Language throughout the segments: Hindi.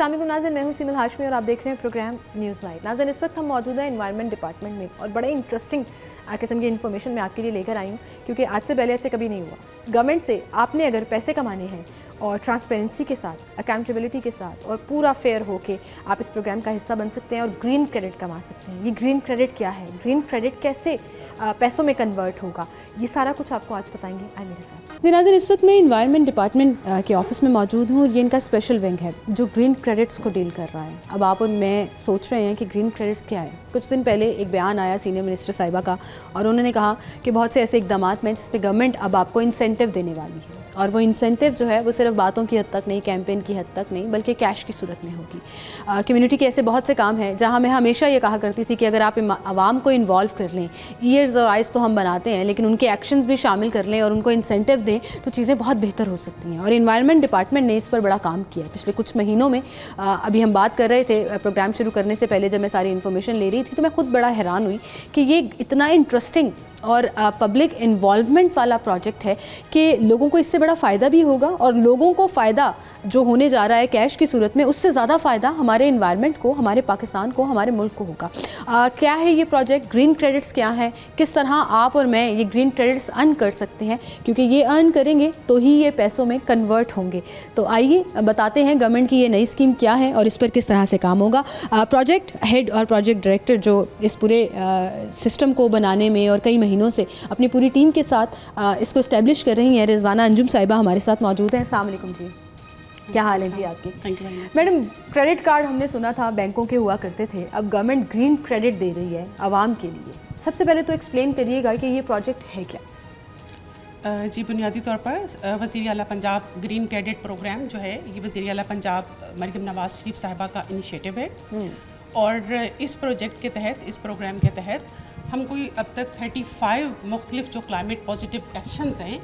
अस्सलाम वालेकुम नाज़रीन, मैं हूं सीमल हाशमी और आप देख रहे हैं प्रोग्राम न्यूज़ लाइव। नाज़रीन, इस वक्त हम मौजूद हैं एनवायरनमेंट डिपार्टमेंट में और बड़े इंटरेस्टिंग किस्म की इन्फॉर्मेशन मैं आपके लिए लेकर आई हूं, क्योंकि आज से पहले ऐसे कभी नहीं हुआ। गवर्नमेंट से आपने अगर पैसे कमाने हैं और ट्रांसपेरेंसी के साथ, अकाउंटेबिलिटी के साथ और पूरा फेयर होके आप इस प्रोग्राम का हिस्सा बन सकते हैं और ग्रीन क्रेडिट कमा सकते हैं। ये ग्रीन क्रेडिट क्या है, ग्रीन क्रेडिट कैसे पैसों में कन्वर्ट होगा, ये सारा कुछ आपको आज बताएंगे। आए मेरे साथ। जी नाज़रीन, इस वक्त मैं एनवायरनमेंट डिपार्टमेंट के ऑफिस में मौजूद हूँ और ये इनका स्पेशल विंग है जो ग्रीन क्रेडिट्स को डील कर रहा है। अब आप और मैं सोच रहे हैं कि ग्रीन क्रेडिट्स क्या है। कुछ दिन पहले एक बयान आया सीनियर मिनिस्टर साहिबा का और उन्होंने कहा कि बहुत से ऐसे इकदाम हैं जिस पे गवर्नमेंट अब आपको इंसेंटिव देने वाली है, और वो इंसेंटिव जो है वो सिर्फ बातों की हद तक नहीं, कैंपेन की हद तक नहीं, बल्कि कैश की सूरत में होगी। कम्युनिटी के ऐसे बहुत से काम हैं जहाँ मैं हमेशा ये कहा करती थी कि अगर आप आवाम को इन्वॉल्व कर लें, ईयर्स और आइज़ तो हम बनाते हैं, लेकिन उनके एक्शंस भी शामिल कर लें और उनको इंसेंटिव दें तो चीज़ें बहुत बेहतर हो सकती हैं। और एनवायरनमेंट डिपार्टमेंट ने इस पर बड़ा काम किया पिछले कुछ महीनों में। अभी हम बात कर रहे थे प्रोग्राम शुरू करने से पहले, जब मैं सारी इन्फॉर्मेशन ले रही थी तो मैं खुद बड़ा हैरान हुई कि ये इतना इंटरेस्टिंग और पब्लिक इन्वॉल्वमेंट वाला प्रोजेक्ट है कि लोगों को इससे बड़ा फ़ायदा भी होगा, और लोगों को फ़ायदा जो होने जा रहा है कैश की सूरत में, उससे ज़्यादा फ़ायदा हमारे इन्वायरमेंट को, हमारे पाकिस्तान को, हमारे मुल्क को होगा। क्या है ये प्रोजेक्ट, ग्रीन क्रेडिट्स क्या है, किस तरह आप और मैं ये ग्रीन क्रेडिट्स अर्न कर सकते हैं, क्योंकि ये अर्न करेंगे तो ही ये पैसों में कन्वर्ट होंगे। तो आइए बताते हैं गवर्नमेंट की ये नई स्कीम क्या है और इस पर किस तरह से काम होगा। प्रोजेक्ट हेड और प्रोजेक्ट डायरेक्टर जो इस पूरे सिस्टम को बनाने में और कई महीनों से अपनी पूरी टीम के साथ इसको इस्टेब्लिश कर रही हैं, रिजवाना अंजुम साहिबा हमारे साथ मौजूद हैं। अस्सलाम वालेकुम जी, क्या हाल है जी आपकी? Thank you very much. Madam, credit card हमने सुना था बैंकों के हुआ करते थे, अब गवर्नमेंट ग्रीन क्रेडिट दे रही है आवाम के लिए। सबसे पहले तो एक्सप्लेन करिएगा कि ये प्रोजेक्ट है क्या? जी, बुनियादी तौर पर वज़ीर आला पंजाब ग्रीन क्रेडिट प्रोग्राम जो है, ये वज़ीर आला पंजाब मरियम नवाज़ शरीफ साहिबा का इनिशिएटिव है। और इस प्रोजेक्ट के तहत, इस प्रोग्राम के तहत हम कोई अब तक 35 मुख्तलिफ जो क्लाइमेट पॉजिटिव एक्शंस हैं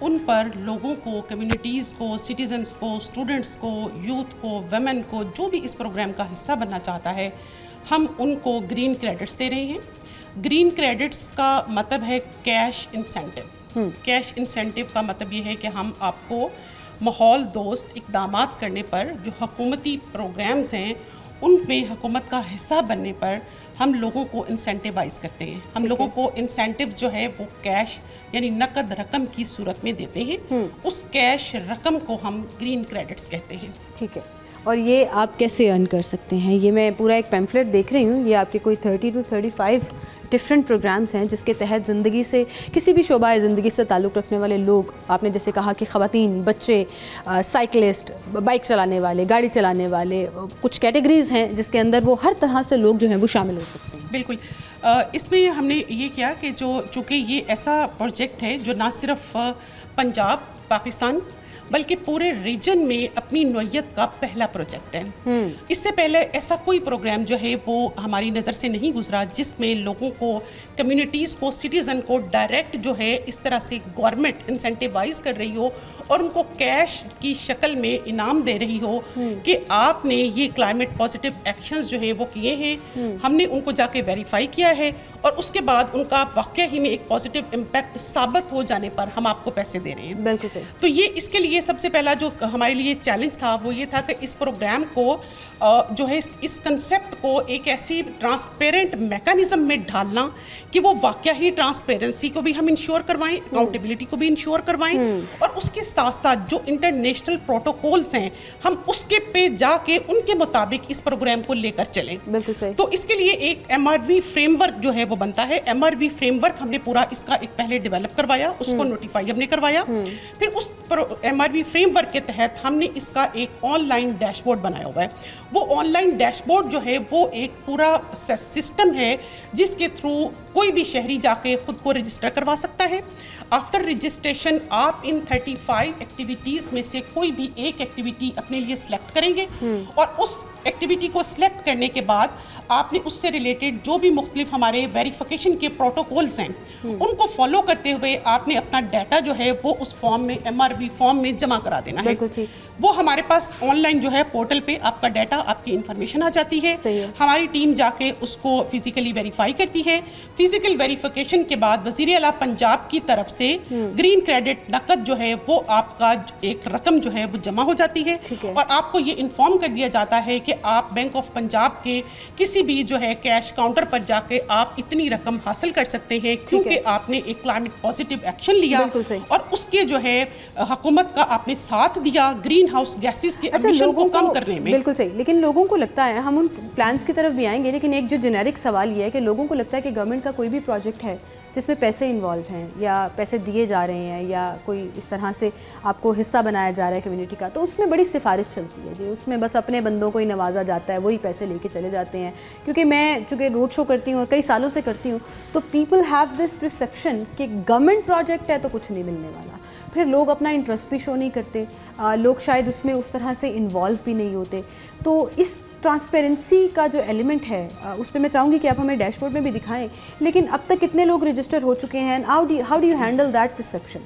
उन पर लोगों को, कम्युनिटीज़ को, सिटीज़न्स को, स्टूडेंट्स को, यूथ को, वमेन को, जो भी इस प्रोग्राम का हिस्सा बनना चाहता है, हम उनको ग्रीन क्रेडिट्स दे रहे हैं। ग्रीन क्रेडिट्स का मतलब है कैश इंसेंटिव। कैश इंसेंटिव का मतलब ये है कि हम आपको माहौल दोस्त इक़दामात करने पर, जो हुकूमती प्रोग्राम्स हैं उनमें हुकूमत का हिस्सा बनने पर हम लोगों को इंसेंटिवाइज़ करते हैं। हम लोगों को इंसेंटिव जो है वो कैश यानी नकद रकम की सूरत में देते हैं। उस कैश रकम को हम ग्रीन क्रेडिट्स कहते हैं। ठीक है, और ये आप कैसे अर्न कर सकते हैं? ये मैं पूरा एक पैम्फलेट देख रही हूँ, ये आपके कोई 30 to 35 डिफरेंट प्रोग्राम्स हैं जिसके तहत ज़िंदगी से, किसी भी शोबाए ज़िंदगी से ताल्लुक़ रखने वाले लोग, आपने जैसे कहा कि ख़वातीन, बच्चे, साइकिलिस्ट, बाइक चलाने वाले, गाड़ी चलाने वाले, कुछ कैटेगरीज़ हैं जिसके अंदर वो हर तरह से लोग जो हैं वो शामिल हो सकते हैं। बिल्कुल। इसमें हमने ये किया कि चूँकि ये ऐसा प्रोजेक्ट है जो ना सिर्फ पंजाब, पाकिस्तान, बल्कि पूरे रीजन में अपनी नौयत का पहला प्रोजेक्ट है। इससे पहले ऐसा कोई प्रोग्राम जो है वो हमारी नज़र से नहीं गुजरा जिसमें लोगों को, कम्युनिटीज़ को, सिटीज़न को डायरेक्ट जो है इस तरह से गवर्नमेंट इंसेंटिवाइज कर रही हो और उनको कैश की शक्ल में इनाम दे रही हो कि आपने ये क्लाइमेट पॉजिटिव एक्शंस जो हैं वो किए हैं, हमने उनको जाके वेरीफाई किया है और उसके बाद उनका वाकई ही में एक पॉजिटिव इम्पैक्ट साबित हो जाने पर हम आपको पैसे दे रहे हैं। बिल्कुल। तो ये इसके लिए सबसे पहला जो हमारे लिए चैलेंज था वो ये था कि इस प्रोग्राम को जो है इस कंसेप्ट को एक ऐसी ट्रांसपेरेंट मैकेनिज्म में ढालना कि वो वाकई ही ट्रांसपेरेंसी को भी हम इंश्योर करवाएं, अकाउंटेबिलिटी को भी इंश्योर करवाएं और उसके साथ साथ जो इंटरनेशनल प्रोटोकॉल्स हैं हम उसके पे जाके उनके मुताबिक इस प्रोग्राम को लेकर चलें। बिल्कुल सही। तो इसके लिए एक MRV फ्रेमवर्क जो है वो बनता है। MRV फ्रेमवर्क हमने पूरा इसका एक पहले डेवलप करवाया, उसको नोटिफाई हमने करवाया, फिर उस MRV फ्रेमवर्क के तहत हमने इसका एक ऑनलाइन डैशबोर्ड बनाया हुआ है। वो ऑनलाइन डैशबोर्ड जो है वो एक पूरा सिस्टम है जिसके थ्रू कोई भी शहरी जाके खुद को रजिस्टर करवा सकता है। आफ्टर रजिस्ट्रेशन आप इन 35 एक्टिविटीज़ में से कोई भी एक एक्टिविटी अपने लिए सिलेक्ट करेंगे और उस एक्टिविटी को सिलेक्ट करने के बाद आपने उससे रिलेटेड जो भी मुख्तलिफ हमारे वेरिफिकेशन के प्रोटोकॉल्स हैं उनको फॉलो करते हुए आपने अपना डाटा जो है वो उस फॉर्म में, MRV फॉर्म में जमा करा देना है। वो हमारे पास ऑनलाइन जो है पोर्टल पे आपका डाटा, आपकी इंफॉर्मेशन आ जाती है। हमारी टीम जाके उसको फिजिकली वेरीफाई करती है। फिजिकल वेरिफिकेशन के बाद वज़ीर आला पंजाब की तरफ से ग्रीन क्रेडिट नकद जो है वो आपका एक रकम जो है वो जमा हो जाती है और आपको ये इन्फॉर्म कर दिया जाता है कि आप बैंक ऑफ पंजाब के किसी भी जो है कैश काउंटर पर जाके आप इतनी रकम हासिल कर सकते हैं क्योंकि आपने एक क्लाइमेट पॉजिटिव एक्शन लिया और उसके जो है हुकूमत का आपने साथ दिया ग्रीन हाउस गैसेस के एमिशन को कम करने में। बिल्कुल सही, लेकिन लोगों को लगता है, हम उन प्लान्स की तरफ भी आएंगे, लेकिन एक जो जेनेरिक सवाल ये है कि लोगों को लगता है कि गवर्नमेंट का कोई भी प्रोजेक्ट है जिसमें पैसे इन्वॉल्व हैं या पैसे दिए जा रहे हैं या कोई इस तरह से आपको हिस्सा बनाया जा रहा है कम्युनिटी का, तो उसमें बड़ी सिफारिश चलती है जी, उसमें बस अपने बंदों को ही नवाजा जाता है, वही पैसे लेके चले जाते हैं। क्योंकि मैं चूँकि रोड शो करती हूँ और कई सालों से करती हूँ, तो पीपल हैव दिस परसेप्शन कि गवर्नमेंट प्रोजेक्ट है तो कुछ नहीं मिलने वाला, फिर लोग अपना इंटरेस्ट भी शो नहीं करते, लोग शायद उसमें उस तरह से इन्वॉल्व भी नहीं होते। तो इस ट्रांसपेरेंसी का जो एलिमेंट है उस पर मैं चाहूँगी कि आप हमें डैशबोर्ड में भी दिखाएं, लेकिन अब तक कितने लोग रजिस्टर हो चुके हैं, how do you handle that perception?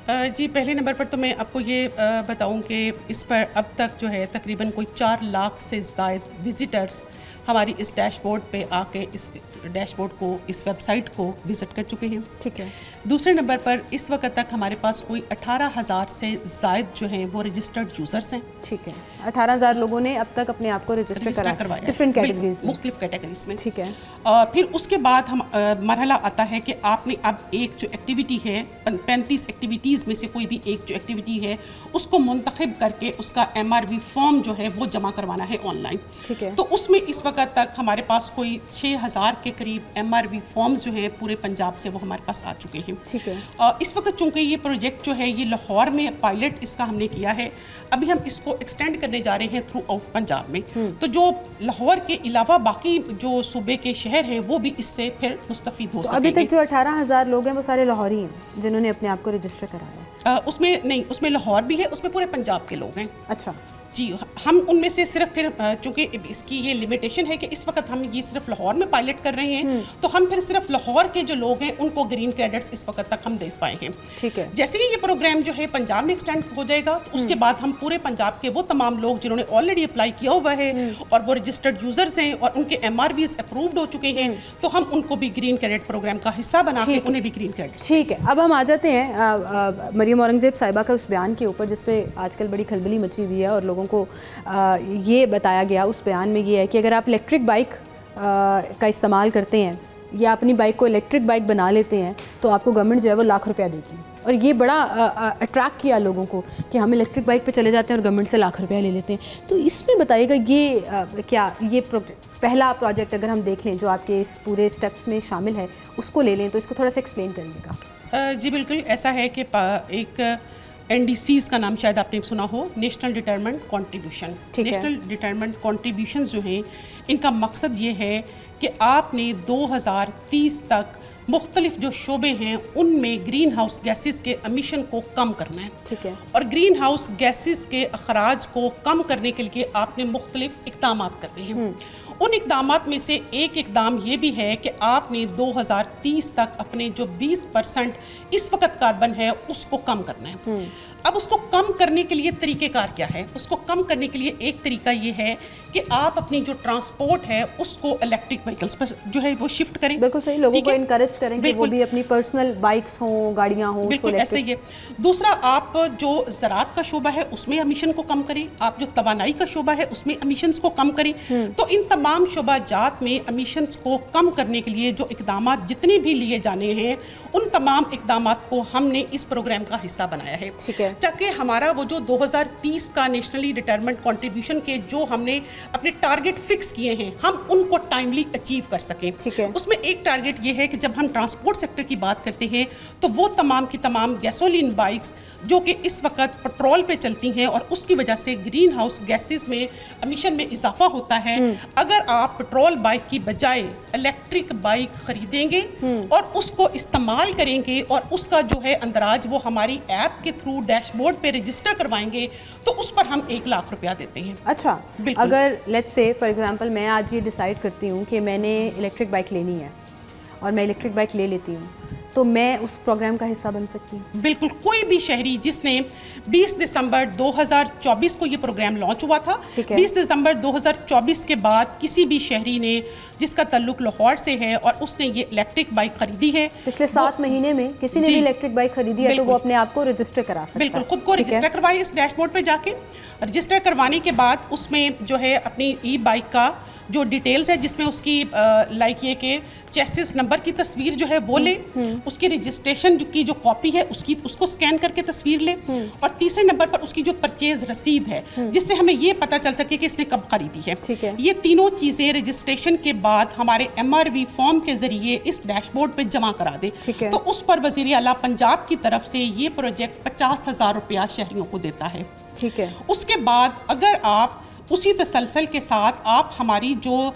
जी, पहले नंबर पर तो मैं आपको ये बताऊं कि इस पर अब तक जो है तकरीबन कोई 4 लाख से ज़ायद विज़िटर्स हमारी इस डैशबोर्ड पे आके इस डैशबोर्ड को, इस वेबसाइट को विज़िट कर चुके हैं। ठीक है। दूसरे नंबर पर इस वक्त तक हमारे पास कोई 18,000 से ज़ायद जो हैं वो रजिस्टर्ड यूज़र्स हैं। ठीक है, 18,000 लोगों ने अब तक अपने आप को रजिस्टर करवाया डिफरेंट कैटेगरीज में, मुख्तलिफ कैटेगरीज में। ठीक है। फिर उसके बाद हम मरहला आता है कि आपने अब एक जो एक्टिविटी है, 35 एक्टिविटीज़ में से कोई भी एक जो एक्टिविटी है उसको मुंतखब करके उसका MRV फॉर्म जो है वो जमा करवाना है ऑनलाइन। ठीक है। तो उसमें इस वक्त तक हमारे पास कोई 6,000 के करीब MRV फॉर्म्स जो हैं पूरे पंजाब से वो हमारे पास आ चुके हैं। ठीक है। इस वक्त चूँकि ये प्रोजेक्ट जो है ये लाहौर में पायलट इसका हमने किया है, अभी हम इसको एक्सटेंड करने जा रहे हैं थ्रू आउट पंजाब में। तो जो लाहौर के अलावा बाकी जो सूबे के शहर हैं वो भी इससे फिर मुस्तफीद हो सकेंगे। अभी तक जो 18,000 लोग हैं वो सारे लाहौरी हैं जिन्होंने अपने आप को रजिस्टर कराया है? उसमें नहीं, उसमें लाहौर भी है, उसमें पूरे पंजाब के लोग हैं। अच्छा जी, हम उनमें से सिर्फ फिर चूँकि इसकी ये लिमिटेशन है कि इस वक्त हम ये सिर्फ लाहौर में पायलट कर रहे हैं, तो हम फिर सिर्फ लाहौर के जो लोग हैं उनको ग्रीन क्रेडिट्स इस वक्त तक हम दे पाए हैं। ठीक है। जैसे ही ये प्रोग्राम जो है पंजाब में एक्सटेंड हो जाएगा तो उसके बाद हम पूरे पंजाब के वो तमाम लोग जिन्होंने ऑलरेडी अप्लाई किया हुआ है और वो रजिस्टर्ड यूजर्स हैं और उनके MRVs अप्रूव्ड हो चुके हैं, तो हम उनको भी ग्रीन क्रेडिट प्रोग्राम का हिस्सा बना के उन्हें भी ग्रीन क्रेडिट। ठीक है, अब हम आ जाते हैं मरियम औरंगज़ेब साहिबा का उस बयान के ऊपर जिस पे आजकल बड़ी खलबली मची हुई है और लोगों को ये बताया गया उस बयान में ये है कि अगर आप इलेक्ट्रिक बाइक का इस्तेमाल करते हैं या अपनी बाइक को इलेक्ट्रिक बाइक बना लेते हैं तो आपको गवर्नमेंट जो है वो लाख रुपया देगी। और ये बड़ा अट्रैक्ट किया लोगों को कि हम इलेक्ट्रिक बाइक पे चले जाते हैं और गवर्नमेंट से लाख रुपया ले लेते हैं। तो इसमें बताइएगा ये क्या ये पहला प्रोजेक्ट अगर हम देख लें जो आपके इस पूरे स्टेप्स में शामिल है उसको ले लें तो इसको थोड़ा सा एक्सप्लेन करिएगा। जी बिल्कुल, ऐसा है कि एक NDCs का नाम शायद आपने सुना हो, national determent contribution. National determent contribution जो हैं इनका मकसद ये है कि आपने 2030 तक मुख्तलिफ जो शोबे हैं उनमें ग्रीन हाउस गैसेस के एमिशन को कम करना है। ठीक है। और ग्रीन हाउस गैसेस के अखराज को कम करने के लिए आपने मुख्तलिफ इक़दाम करने हैं। उन इक़दामात में से एक इक़दाम ये भी है कि आपने 2030 तक अपने जो 20% इस वक्त कार्बन है उसको कम करना है। अब उसको कम करने के लिए तरीक़ेकार क्या है? उसको कम करने के लिए एक तरीका ये है कि आप अपनी जो ट्रांसपोर्ट है उसको इलेक्ट्रिक व्हीकल्स पर जो है वो शिफ्ट करें। बिल्कुल सही, लोगों को इनकरेज करें कि वो भी अपनी पर्सनल बाइक्स हों, गाड़ियाँ हों। बिल्कुल ऐसे ही है। दूसरा, आप जो ज़राअत का शोबा है उसमें एमिशन को कम करें, आप जो तवानाई का शोबा है उसमें एमिशंस को कम करें। तो इन तमाम शोबाजात में एमिशंस को कम करने के लिए जो इक़दामात जितने भी लिए जाने हैं उन तमाम इक़दामात को हमने इस प्रोग्राम का हिस्सा बनाया है। ठीक है। ताकि हमारा वो जो 2030 का नेशनली डिटरमेंट कंट्रीब्यूशन के जो हमने अपने टारगेट फिक्स किए हैं हम उनको टाइमली अचीव कर सकें। ठीक है। उसमें एक टारगेट ये है कि जब हम ट्रांसपोर्ट सेक्टर की बात करते हैं तो वो तमाम की तमाम गैसोलीन बाइक्स जो कि इस वक्त पेट्रोल पे चलती हैं और उसकी वजह से ग्रीन हाउस गैसेस में एमिशन में इजाफा होता है, अगर आप पेट्रोल बाइक की बजाय इलेक्ट्रिक बाइक खरीदेंगे और उसको इस्तेमाल करेंगे और उसका जो है अंदराज वो हमारी ऐप के थ्रू डैशबोर्ड पे रजिस्टर करवाएंगे तो उस पर हम 1 लाख रुपया देते हैं। अच्छा, अगर लेट्स से फॉर एग्जांपल मैं आज ये डिसाइड करती हूँ कि मैंने इलेक्ट्रिक बाइक लेनी है और मैं इलेक्ट्रिक बाइक ले लेती हूँ तो मैं उस प्रोग्राम का हिस्सा बन सकती हूँ? बिल्कुल, कोई भी शहरी जिसने 20 दिसंबर 2024 को ये प्रोग्राम लॉन्च हुआ था, 20 दिसंबर 2024 के बाद किसी भी शहरी ने जिसका ताल्लुक लाहौर से है और उसने ये इलेक्ट्रिक बाइक खरीदी है पिछले 7 महीने में, किसी ने भी इलेक्ट्रिक बाइक खरीदी है, तो वो अपने आप को रजिस्टर करा सकता है। बिल्कुल, खुद को रजिस्टर करवाए इस डैशबोर्ड पे जाके। रजिस्टर करवाने के बाद उसमें जो है अपनी ई बाइक का जो डिटेल्स है, जिसमें उसकी लाइक ये कि चेसिस नंबर की तस्वीर जो है वो ले, उसकी रजिस्ट्रेशन की जो कॉपी है उसको स्कैन करके तस्वीर ले, और तीसरे नंबर पर उसकी जो परचेज रसीद है जिससे हमें ये पता चल सके कि इसने कब खरीदी है। ये तीनों चीज़ें रजिस्ट्रेशन के बाद हमारे MRV फॉर्म के जरिए इस डैशबोर्ड पे जमा करा दे, तो उस पर वज़ीर आला पंजाब की तरफ से ये प्रोजेक्ट 50,000 रुपया शहरियों को देता है। ठीक है। उसके बाद अगर आप उसी तसलसल के साथ आप हमारी जो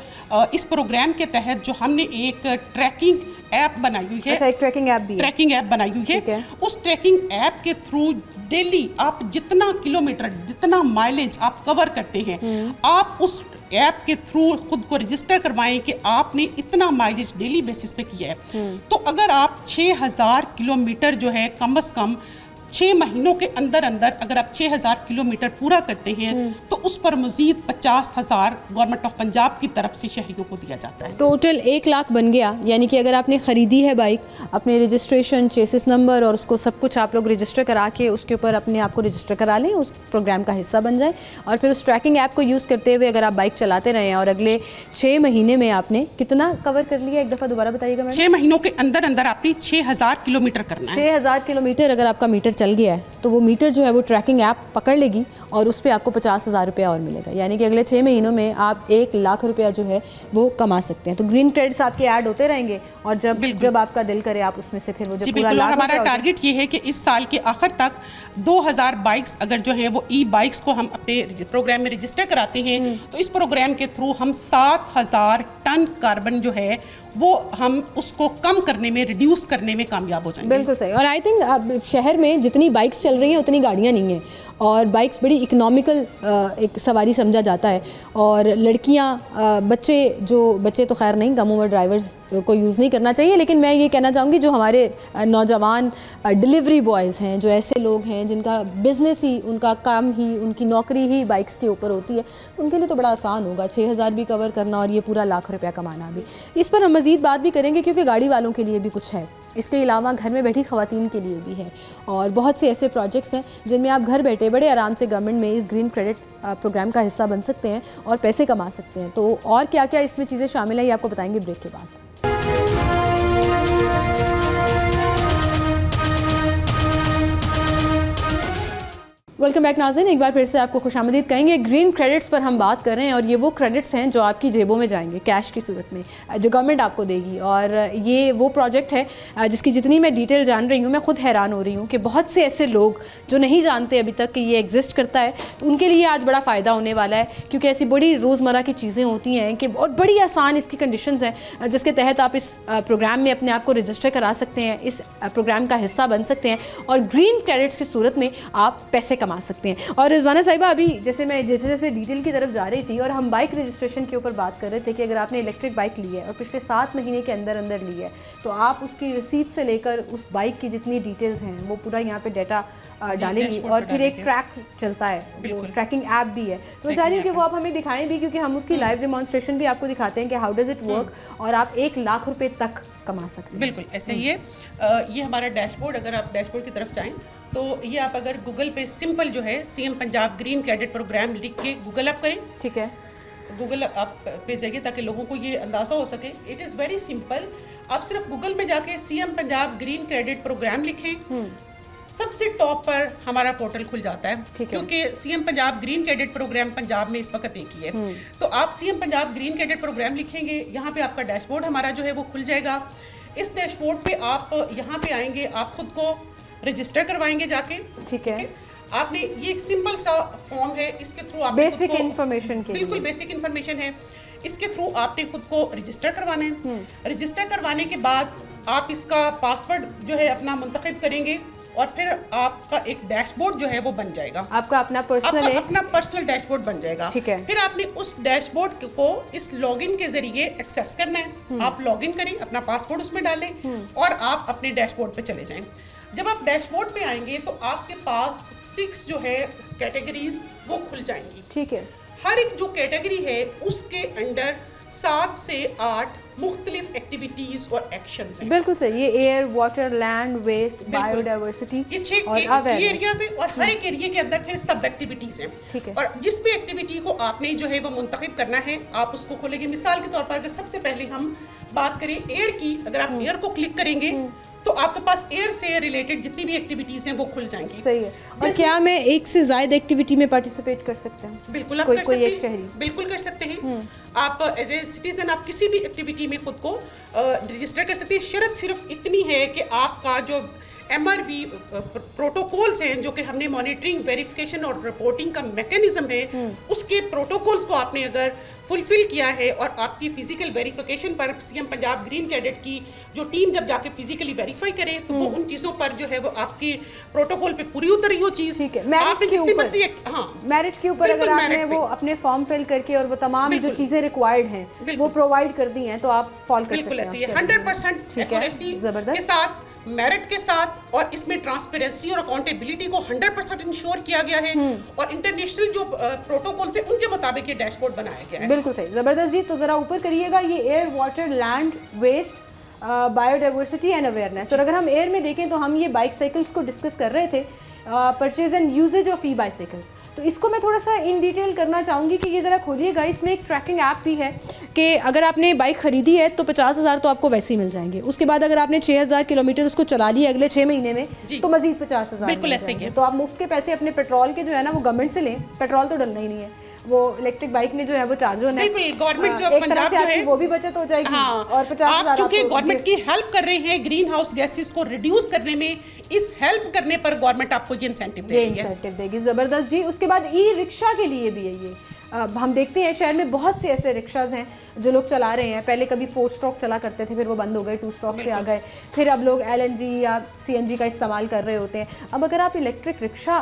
इस प्रोग्राम के तहत जो हमने एक ट्रैकिंग ऐप बनाई हुई है, एक ट्रैकिंग ऐप भी है, ट्रैकिंग ऐप बनाई हुई है, उस ट्रैकिंग ऐप के थ्रू डेली आप जितना किलोमीटर, जितना माइलेज आप कवर करते हैं, आप उस ऐप के थ्रू खुद को रजिस्टर करवाएं कि आपने इतना माइलेज डेली बेसिस पे किया है। तो अगर आप 6000 किलोमीटर जो है कम से कम 6 महीनों के अंदर अंदर अगर आप 6000 किलोमीटर पूरा करते हैं तो उस पर मजीद 50,000 गवर्नमेंट ऑफ पंजाब की तरफ से शहरियों को दिया जाता है। टोटल 1 लाख बन गया। यानी कि अगर आपने ख़रीदी है बाइक, अपने रजिस्ट्रेशन, चेसिस नंबर और उसको सब कुछ आप लोग रजिस्टर करा के उसके ऊपर अपने आप को रजिस्टर करा लें, उस प्रोग्राम का हिस्सा बन जाए, और फिर उस ट्रैकिंग ऐप को यूज़ करते हुए अगर आप बाइक चलाते रहें और अगले 6 महीने में आपने कितना कवर कर लिया, एक दफ़ा दोबारा बताइएगा मैडम। 6 महीनों के अंदर अंदर आपने 6000 किलोमीटर करना है। 6000 किलोमीटर अगर आपका मीटर चल गया है तो वो मीटर जो है वो ट्रैकिंग ऐप पकड़ लेगी और उस पर आपको 50,000 रुपया और मिलेगा। यानी कि अगले 6 महीनों में आप 1 लाख रुपया जो है वो कमा सकते हैं। तो ग्रीन क्रेडिट्स आपके ऐड होते रहेंगे और जब आपका दिल करे आप उसमें से फिर वो जो पूरा लाख। हमारा टारगेट ये है कि इस साल के आखिर तक 2000 बाइक्स अगर जो है वो ई बाइक्स को हम अपने प्रोग्राम में रजिस्टर कराते हैं तो इस प्रोग्राम के थ्रू हम 7000 टन कार्बन जो है वो हम उसको कम करने में, रिड्यूस करने में कामयाब हो जाएंगे। बिल्कुल सही। और आई थिंक अब शहर में जितनी बाइक्स चल रही हैं उतनी गाड़ियाँ नहीं हैं, और बाइक्स बड़ी इकोनॉमिकल एक सवारी समझा जाता है, और लड़कियाँ, बच्चे तो खैर नहीं, कम उम्र ड्राइवर्स को यूज़ नहीं करना चाहिए, लेकिन मैं ये कहना चाहूँगी जो हमारे नौजवान डिलीवरी बॉयज़ हैं, जो ऐसे लोग हैं जिनका बिज़नेस ही, उनका काम ही, उनकी नौकरी ही बाइक्स के ऊपर होती है, उनके लिए तो बड़ा आसान होगा 6000 भी कवर करना और ये पूरा लाख रुपया कमाना भी। इस पर हम मज़ीद बात भी करेंगे क्योंकि गाड़ी वालों के लिए भी कुछ है, इसके अलावा घर में बैठी ख़वातीन के लिए भी है, और बहुत से ऐसे प्रोजेक्ट्स हैं जिनमें आप घर बैठे बड़े आराम से गवर्नमेंट में इस ग्रीन क्रेडिट प्रोग्राम का हिस्सा बन सकते हैं और पैसे कमा सकते हैं। तो और क्या क्या इसमें चीज़ें शामिल हैं ये आपको बताएंगे ब्रेक के बाद। वेलकम बैक नाज़रीन, एक बार फिर से आपको खुशामदीद कहेंगे। ग्रीन क्रेडिट्स पर हम बात कर रहे हैं और ये वो क्रेडिट्स हैं जो आपकी जेबों में जाएंगे कैश की सूरत में, जो गवर्नमेंट आपको देगी। और ये वो प्रोजेक्ट है जिसकी जितनी मैं डिटेल जान रही हूँ मैं खुद हैरान हो रही हूँ कि बहुत से ऐसे लोग जो नहीं जानते अभी तक कि ये एग्जिस्ट करता है, तो उनके लिए आज बड़ा फ़ायदा होने वाला है, क्योंकि ऐसी बड़ी रोज़मर्रा की चीज़ें होती हैं कि और बड़ी आसान इसकी कंडीशंस हैं जिसके तहत आप इस प्रोग्राम में अपने आप को रजिस्टर करा सकते हैं, इस प्रोग्राम का हिस्सा बन सकते हैं और ग्रीन क्रेडिट्स की सूरत में आप पैसे कमा सकते हैं। और रिजवाना साहिबा, अभी जैसे डिटेल की तरफ जा रही थी और हम बाइक रजिस्ट्रेशन के ऊपर बात कर रहे थे कि अगर आपने इलेक्ट्रिक बाइक ली है और पिछले 7 महीने के अंदर अंदर ली है तो आप उसकी रसीद से लेकर उस बाइक की जितनी डिटेल्स हैं वो पूरा यहाँ पे डाटा डालेंगी और फिर एक ट्रैक चलता है, वो ट्रैकिंग ऐप भी है। तो चाह रही हूँ कि वो आप हमें दिखाएं भी, क्योंकि हम उसकी लाइव डिमॉन्स्ट्रेशन भी आपको दिखाते हैं कि हाउ डज़ इट वर्क, और आप 1 लाख रुपए तक कमा सकते हैं। बिल्कुल ऐसे ही है। ये हमारा डैशबोर्ड, अगर आप डैशबोर्ड की तरफ जाएं तो ये आप अगर गूगल पे सिंपल जो है CM Punjab green credit programme लिख के गूगल अप करें, ठीक है, गूगल आप पे जाइए ताकि लोगों को ये अंदाज़ा हो सके। It is very simple. आप सिर्फ गूगल में जाके CM Punjab green credit programme लिखें, सबसे टॉप पर हमारा पोर्टल खुल जाता है, क्योंकि CM Punjab green credit programme Punjab में इस वक्त एक ही है। तो आप CM Punjab green credit programme लिखेंगे, यहाँ पे आपका डैशबोर्ड हमारा जो है वो खुल जाएगा। इस डैशबोर्ड पे आप यहाँ पे आएंगे, आप खुद को रजिस्टर करवाएंगे जाके, ठीक है। आपने ये एक सिंपल सा फॉर्म है, इसके थ्रू आप बेसिक इन्फॉर्मेशन के बिल्कुल बेसिक इन्फॉर्मेशन है, इसके थ्रू आपने खुद को रजिस्टर करवाना है। रजिस्टर करवाने के बाद आप इसका पासवर्ड जो है अपना मुंतखब करेंगे और फिर आपका एक डैशबोर्ड जो है वो बन जाएगा, आपका अपना पर्सनल है, अपना पर्सनल डैशबोर्ड बन जाएगा। ठीक है। फिर आपने उस डैशबोर्ड को इस लॉगिन के जरिए एक्सेस करना है। आप लॉगिन करें, अपना पासवर्ड उसमें डालें और आप अपने डैशबोर्ड पे चले जाएं। जब आप डैशबोर्ड पे आएंगे तो आपके पास 6 जो है कैटेगरीज वो खुल जाएंगी। ठीक है। हर एक जो कैटेगरी है उसके अंडर 7 से 8 मुख्तलिफ एक्टिविटीज और एक्शंस हैं। बिल्कुल सही। ये air, water, land, waste, biodiversity, ये 6 एरियाज हैं और हर एक एरिया के अंदर फिर सब एक्टिविटीज हैं। ठीक है। और जिस भी एक्टिविटी को आपने जो है वो मुंतखब करना है, आप उसको खोलेंगे। मिसाल के तौर पर अगर सबसे पहले हम बात करें एयर की, अगर आप एयर को क्लिक करेंगे तो आपके पास एयर से रिलेटेड जितनी भी एक्टिविटीज हैं वो खुल जाएंगी। सही है। और क्या मैं एक से ज्यादा एक्टिविटी में पार्टिसिपेट कर सकता हूँ? बिल्कुल आप कर सकते हैं, बिल्कुल कर सकते हैं। आप एज ए सिटीजन आप किसी भी एक्टिविटी में खुद को रजिस्टर कर सकते हैं। शर्त सिर्फ इतनी है कि आपका जो MRV प्रोटोकॉल्स हैं, जो कि हमने मॉनिटरिंग, वेरिफिकेशन और रिपोर्टिंग का मैकेनिज्म है, उसके प्रोटोकॉल्स को आपने अगर फुलफिल किया है और आपकी फिजिकल वेरिफिकेशन पर CM पंजाब ग्रीन कैडेट की जो टीम जब जाके फिजिकली वेरीफाई करे तो वो उन चीज़ों पर जो है वो आपके प्रोटोकॉल पे पूरी उतर रही हो चीज़। आपने कितनी मर्जी, हाँ, मेरिट के ऊपर अगर आपने वो अपने फॉर्म फिल करके और वो तमाम जो चीज़ें रिक्वायर्ड हैं वो प्रोवाइड कर दी हैं तो आप फॉल कर सकते हैं। बिल्कुल ऐसे ही 100% एक्यूरेसी के साथ, मेरिट के साथ, और इसमें ट्रांसपेरेंसी और अकाउंटेबिलिटी को 100% इंश्योर किया गया है और इंटरनेशनल जो प्रोटोकॉल्स है उनके मुताबिक ये डैशबोर्ड बनाया गया है। बिल्कुल सही, जबरदस्त जी। तो जरा ऊपर करिएगा, ये air, water, land, waste, biodiversity and awareness. और अगर हम एयर में देखें तो हम ये बाइक साइकिल्स को डिस्कस कर रहे थे, purchase and uses of e bicycles. तो इसको मैं थोड़ा सा इन डिटेल करना चाहूँगी कि ये ज़रा खोलिएगा। इसमें एक ट्रैकिंग ऐप भी है कि अगर आपने बाइक ख़रीदी है तो 50,000 तो आपको वैसे ही मिल जाएंगे। उसके बाद अगर आपने 6,000 किलोमीटर उसको चला लिया अगले 6 महीने में तो मज़ीद 50,000। बिल्कुल ऐसे ही है। तो आप मुफ्त के पैसे अपने पेट्रोल के जो है ना वो गवर्नमेंट से लें। पेट्रोल तो डलना ही नहीं है, वो इलेक्ट्रिक बाइक में जो है वो चार्ज होना है। बिल्कुल, गवर्नमेंट जो पंजाब जो है वो भी बचत हो जाएगी। हाँ, और 50,000 आप चूंकि गवर्नमेंट की हेल्प कर रहे हैं ग्रीन हाउस गैसेस को रिड्यूस करने में, इस हेल्प करने पर गवर्नमेंट आपको ये इंसेंटिव देगी। जबरदस्त जी। उसके बाद ई रिक्शा के लिए भी है ये। हम देखते हैं शहर में बहुत से ऐसे रिक्शाज हैं जो लोग चला रहे हैं। पहले कभी 4 स्टॉक चला करते थे, फिर वो बंद हो गए, 2 स्टॉक पे आ गए, फिर अब लोग LNG या CNG का इस्तेमाल कर रहे होते हैं। अब अगर आप इलेक्ट्रिक रिक्शा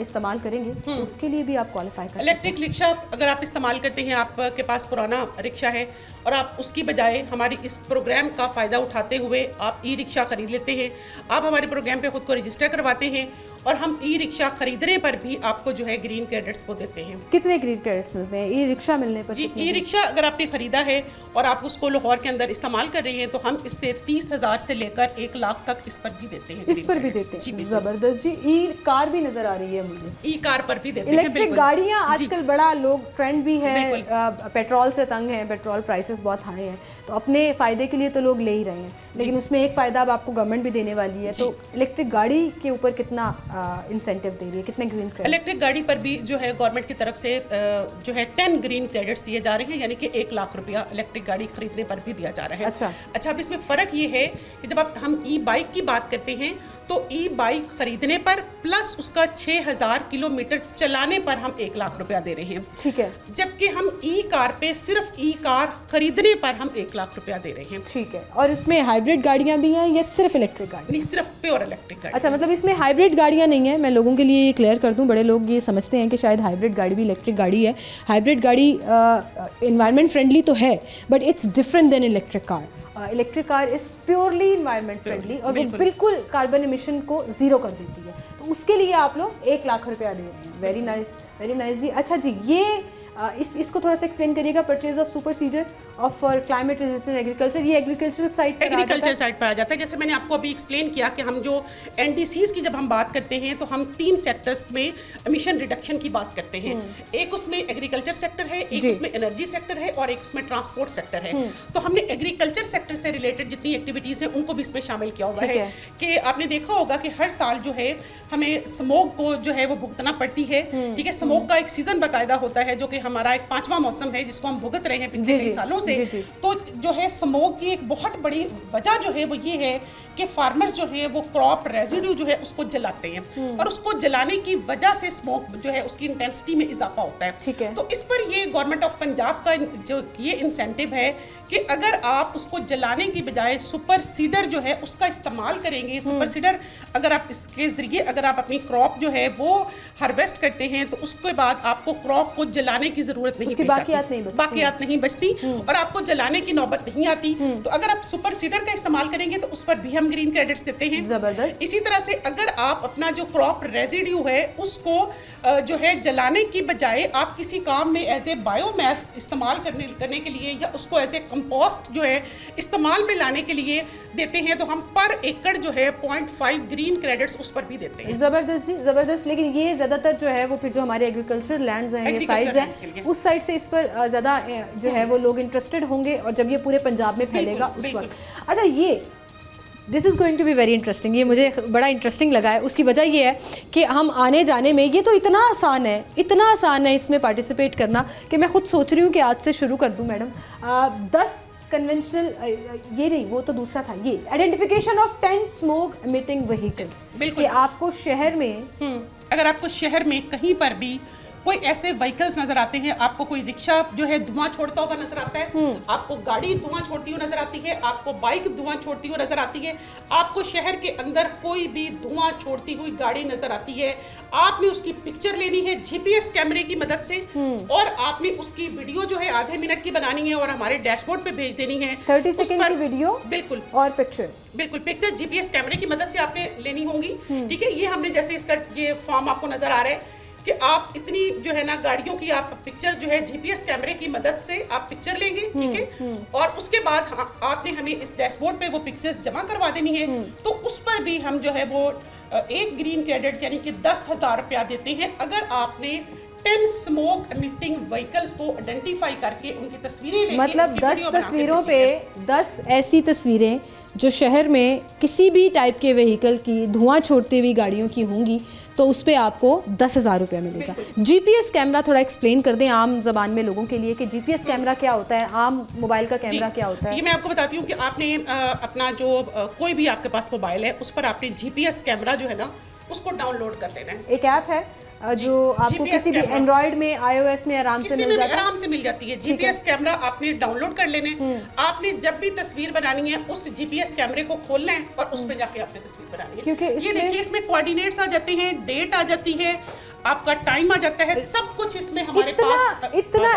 इस्तेमाल करेंगे तो उसके लिए भी आप क्वालिफाई कर सकते हैं। इलेक्ट्रिक रिक्शा अगर आप इस्तेमाल करते हैं, आपके पास पुराना रिक्शा है और आप उसकी बजाय हमारी इस प्रोग्राम का फ़ायदा उठाते हुए आप ई रिक्शा ख़रीद लेते हैं, आप हमारे प्रोग्राम पे ख़ुद को रजिस्टर करवाते हैं और हम ई रिक्शा ख़रीदने पर भी आपको जो है ग्रीन क्रेडिट्स वो देते हैं। कितने ग्रीन क्रेडिट्स मिलते हैं ई रिक्शा मिलने पर? जी, ई रिक्शा अगर आपने ख़रीदा है और आप उसको लाहौर के अंदर इस्तेमाल कर रही हैं तो हम इससे 30,000 से लेकर 1 लाख तक इस पर भी देते हैं। इस पर भी देते हैं। जबरदस्त जी। ई कार भी नजर आ रही है मुझे, ई कार पर भी देते हैं। इलेक्ट्रिक गाड़ियां आजकल बड़ा लोग ट्रेंड भी है, पेट्रोल से तंग है, पेट्रोल प्राइसेस बहुत हाई हैं, तो अपने फ़ायदे के लिए तो लोग ले ही रहे हैं, लेकिन उसमें एक फ़ायदा अब आपको गवर्नमेंट भी देने वाली है। तो इलेक्ट्रिक गाड़ी के ऊपर कितना इंसेंटिव दे रही है, कितने ग्रीन क्रेडिट? इलेक्ट्रिक गाड़ी पर भी जो है गवर्नमेंट की तरफ से जो है 10 ग्रीन क्रेडिट्स दिए जा रहे हैं, यानी कि 1 लाख रुपया इलेक्ट्रिक गाड़ी खरीदने पर भी दिया जा रहा है। अच्छा, अब इसमें फ़र्क ये है कि जब हम ई बाइक की बात करते हैं तो ई बाइक खरीदने पर प्लस उसका 6,000 किलोमीटर चलाने पर हम 1 लाख रुपया दे रहे हैं। ठीक है। जबकि हम ई कार पे सिर्फ ई कार खरीदने पर हम 1 लाख रुपया दे रहे हैं। ठीक है। और इसमें हाइब्रिड गाड़ियां भी हैं या सिर्फ इलेक्ट्रिक गाड़ी? नहीं, सिर्फ प्योर इलेक्ट्रिक गाड़ी। अच्छा, मतलब इसमें हाइब्रिड गाड़ियां नहीं है। मैं लोगों के लिए ये क्लियर कर दूं, बड़े लोग ये समझते हैं कि शायद हाइब्रिड गाड़ी भी इलेक्ट्रिक गाड़ी है। हाइब्रिड गाड़ी इन्वायरमेंट फ्रेंडली तो है but it's different than electric car. Electric car is purely environment friendly और वो बिल्कुल कार्बन एमिशन को ज़ीरो कर देती है। तो उसके लिए आप लोग 1 लाख रुपया दे रहे हैं। वेरी नाइस, वेरी नाइस जी। अच्छा जी, ये इसको थोड़ा सा एक्सप्लेन करिएगा। Purchase of super seeder of for climate resistant agriculture, ये एग्रीकल्चरल साइट पर आ जाता है। जैसे मैंने आपको अभी एक्सप्लेन किया कि हम जो NDCs की जब हम बात करते हैं तो हम 3 सेक्टर्स में एमिशन रिडक्शन की बात करते हैं। एक उसमें एग्रीकल्चर सेक्टर है, एक उसमें एनर्जी सेक्टर है और एक उसमें ट्रांसपोर्ट सेक्टर है। तो हमने एग्रीकल्चर सेक्टर से रिलेटेड जितनी एक्टिविटीज़ हैं उनको भी इसमें शामिल किया हुआ है कि आपने देखा होगा कि हर साल जो है हमें स्मोक को जो है वो भुगतना पड़ती है। ठीक है, स्मोक का एक सीज़न बाकायदा होता है जो कि हमारा एक 5वां मौसम है जिसको हम भुगत रहे हैं पिछले कई सालों से, तो जो है स्मोक की एक बहुत बड़ी वजह जो है वो ये है कि फार्मर्स जो है वो क्रॉप रेजिड्यू जो है उसको जलाते हैं और उसको जलाने की वजह से स्मोक जो है उसकी इंटेंसिटी में इजाफा होता है। ठीक है। तो इस पर ये गवर्नमेंट ऑफ पंजाब का जो ये इंसेंटिव है कि अगर आप उसको जलाने की बजाय सुपर सीडर जो है उसका इस्तेमाल करेंगे, सुपर सीडर अगर आप इसके जरिए अगर आप अपनी क्रॉप जो है वो हार्वेस्ट करते हैं तो उसके बाद आपको क्रॉप को जलाने की जरूरत नहीं, बाकियात नहीं बचती और आपको जलाने की नौबत नहीं आती। तो अगर आप सुपर सीडर का इस्तेमाल करेंगे तो उस पर भी हम ग्रीन क्रेडिट्स देते हैं। जबरदस्त। इसी तरह से अगर आप अपना जो क्रॉप रेजिड्यू है उसको जो है जलाने की बजाय आप किसी काम में एज ए बायोमास इस्तेमाल करने के लिए या उसको एज ए कंपोस्ट जो है इस्तेमाल में लाने के लिए देते हैं तो हम पर एकड़ जो है 0.5 ग्रीन क्रेडिट्स उस पर भी देते हैं। जबरदस्त जी, जबरदस्त। लेकिन ये ज़्यादातर जो है वो फिर जो हमारे एग्रीकल्चर लैंड्स हैं, ये साइड्स हैं, उस साइड से इस पर ज़्यादा जो है वो लोग इंटरेस्टेड होंगे और जब ये पूरे पंजाब में फैलेगा उस वक्त। अच्छा, ये this is going to be very interesting, ये मुझे बड़ा इंटरेस्टिंग लगा है। उसकी वजह ये है कि हम आने जाने में ये तो इतना आसान है इसमें पार्टिसिपेट करना कि मैं खुद सोच रही हूँ कि आज से शुरू कर दूँ मैडम। 10 कन्वेंशनल ये नहीं, वो तो दूसरा था, ये identification of 10 smoke emitting vehicles. बिल्कुल। कि आपको शहर में अगर आपको शहर में कहीं पर भी कोई ऐसे व्हीकल्स नजर आते हैं, आपको कोई रिक्शा जो है धुआं छोड़ता हुआ नजर आता है, आपको गाड़ी धुआं छोड़ती हुई नजर आती है, आपको बाइक धुआं छोड़ती हुई नजर आती है, आपको शहर के अंदर कोई भी धुआं छोड़ती हुई गाड़ी नजर आती है, आपने उसकी पिक्चर लेनी है जीपीएस कैमरे की मदद से और आपने उसकी वीडियो जो है आधे मिनट की बनानी है और हमारे डैशबोर्ड पे भेज देनी है। 30 सेकंड की वीडियो बिल्कुल और पिक्चर, बिल्कुल पिक्चर जीपीएस कैमरे की मदद से आपने लेनी होंगी। ठीक है, ये हमने जैसे इसका ये फॉर्म आपको नजर आ रहा है कि आप इतनी जो है ना गाड़ियों की आप पिक्चर जो है जीपीएस कैमरे की मदद से आप पिक्चर लेंगे, ठीक है, और उसके बाद आपने हमें इस डैशबोर्ड पे वो पिक्चर्स जमा करवा देनी है। तो उस पर भी हम जो है वो एक ग्रीन क्रेडिट यानी कि 10,000 रुपया देते हैं अगर आपने 10 स्मोक एमिटिंग व्हीकल्स को आइडेंटिफाई करके उनकी तस्वीरें लेके, मतलब 10 तस्वीरों पे 10 ऐसी तस्वीरें जो शहर में किसी भी टाइप के व्हीकल की धुआं छोड़ती हुई गाड़ियों की होंगी तो उस पे आपको 10,000 रुपया मिलेगा। जीपीएस कैमरा थोड़ा एक्सप्लेन कर दें आम जबान में लोगों के लिए कि जीपीएस कैमरा क्या होता है, आम मोबाइल का कैमरा क्या होता है। ये मैं आपको बताती हूँ कि आपने अपना जो कोई भी आपके पास मोबाइल है उस पर आपने जीपीएस कैमरा जो है ना उसको डाउनलोड कर लेना है। एक ऐप है जो आपको किसी भी एंड्रॉइड में, आईओएस में आराम से मिल जाती है। जीपीएस कैमरा आपने डाउनलोड कर लेना है। आपने जब भी तस्वीर बनानी है उस जीपीएस कैमरे को खोलना है और उस पे जाके आपने तस्वीर बनानी है। क्योंकि ये देखिए इसमें कोऑर्डिनेट्स आ जाते हैं, डेट आ जाती है, आपका टाइम आ जाता है, सब कुछ इसमें हमारे पास इतना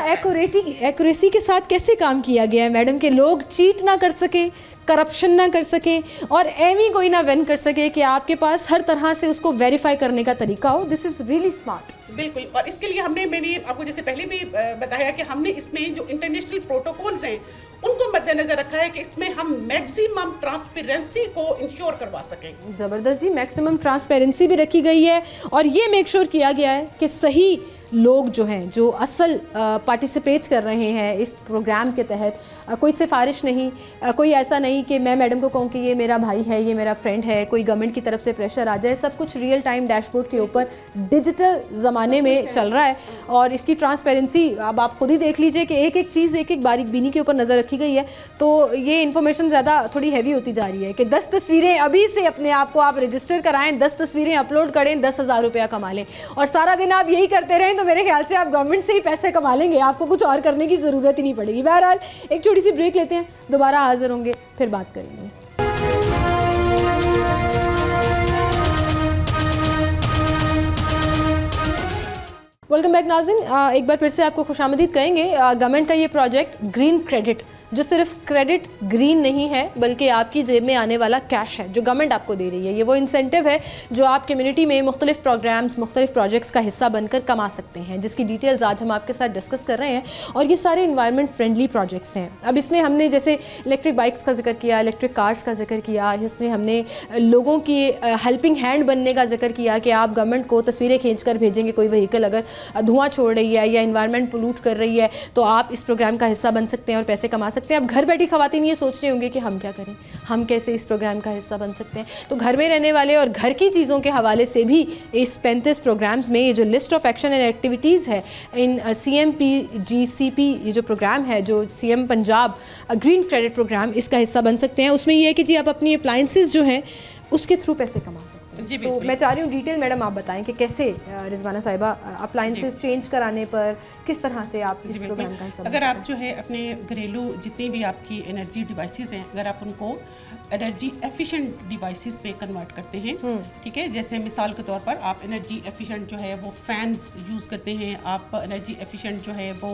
एक्यूरेसी के साथ कैसे काम किया गया है मैडम कि लोग चीट ना कर सके, करप्शन ना कर सके और एवी कोई ना वेन कर सके कि आपके पास हर तरह से उसको वेरीफाई करने का तरीका हो। This is really smart. बिल्कुल, और इसके लिए मैंने आपको जैसे पहले भी बताया कि हमने इसमें जो इंटरनेशनल प्रोटोकॉल्स हैं उनको मद्देनजर रखा है कि इसमें हम मैक्सिमम ट्रांसपेरेंसी को इंश्योर करवा सकें। ज़बरदस्त जी, मैक्सिमम ट्रांसपेरेंसी भी रखी गई है और ये मेक श्योर किया गया है कि सही लोग जो हैं जो असल पार्टिसिपेट कर रहे हैं इस प्रोग्राम के तहत, कोई सिफारिश नहीं, कोई ऐसा नहीं कि मैं मैडम को कहूँ कि ये मेरा भाई है, ये मेरा फ्रेंड है, कोई गवर्नमेंट की तरफ से प्रेशर आ जाए। सब कुछ रियल टाइम डैशबोर्ड के ऊपर डिजिटल ज़माने में चल रहा है और इसकी ट्रांसपेरेंसी अब आप खुद ही देख लीजिए कि एक एक चीज़ एक एक बारीक बीनी के ऊपर नज़र रखी गई है। तो ये इन्फॉर्मेशन ज़्यादा थोड़ी हैवी होती जा रही है कि 10 तस्वीरें अभी से अपने आप को आप रजिस्टर कराएँ, 10 तस्वीरें अपलोड करें, 10,000 रुपया कमा लें और सारा दिन आप यही करते रहें तो मेरे ख्याल से आप गवर्नमेंट से ही पैसे कमा लेंगे, आपको कुछ और करने की ज़रूरत ही नहीं पड़ेगी। बहरहाल एक छोटी सी ब्रेक लेते हैं, दोबारा हाजिर होंगे, फिर बात करेंगे। वेलकम बैक नाज़रीन, एक बार फिर से आपको खुशामदीद कहेंगे। गवर्नमेंट का ये प्रोजेक्ट ग्रीन क्रेडिट, जो सिर्फ क्रेडिट ग्रीन नहीं है बल्कि आपकी जेब में आने वाला कैश है जो गवर्नमेंट आपको दे रही है। ये वो इंसेंटिव है जो आप कम्युनिटी में मुख्तलिफ प्रोग्राम्स, मुख्तलिफ प्रोजेक्ट्स का हिस्सा बनकर कमा सकते हैं, जिसकी डिटेल्स आज हम आपके साथ डिस्कस कर रहे हैं और ये सारे इन्वायरमेंट फ्रेंडली प्रोजेक्ट्स हैं। अब इसमें हमने जैसे इलेक्ट्रिक बाइक्स का जिक्र किया, इलेक्ट्रिक कार्स का जिक्र किया, इसमें हमने लोगों की हेल्पिंग हैंड बनने का जिक्र किया कि आप गवर्नमेंट को तस्वीरें खींच कर भेजेंगे, कोई व्हीकल अगर धुआं छोड़ रही है या इन्वायरमेंट पोल्यूट कर रही है तो आप इस प्रोग्राम का हिस्सा बन सकते हैं और पैसे कमा सकते हैं। सकते हैं। अब घर बैठी ख़वातीन ये सोच रहे होंगे कि हम क्या करें, हम कैसे इस प्रोग्राम का हिस्सा बन सकते हैं। तो घर में रहने वाले और घर की चीज़ों के हवाले से भी इस 35 प्रोग्राम्स में ये जो list of action and activities है इन CMPGCP, ये जो प्रोग्राम है, जो CM Punjab green credit program, इसका हिस्सा बन सकते हैं। उसमें ये है कि जी आप अपनी अप्लाइंसेस जो हैं उसके थ्रू पैसे कमा सकते हैं। जी, तो मैं चाह रही हूँ डिटेल मैडम आप बताएं कि कैसे रिजवाना साहिबा अप्लाइंसेस चेंज कराने पर किस तरह से आप इस प्रोग्राम का हिस्सा। अगर आप जो है अपने घरेलू जितनी भी आपकी एनर्जी डिवाइसेस हैं, अगर आप उनको एनर्जी एफिशिएंट डिवाइसेस पे कन्वर्ट करते हैं, ठीक है, जैसे मिसाल के तौर पर आप एनर्जी एफिशिएंट जो है वो फैंस यूज़ करते हैं, आप एनर्जी एफिशिएंट जो है वो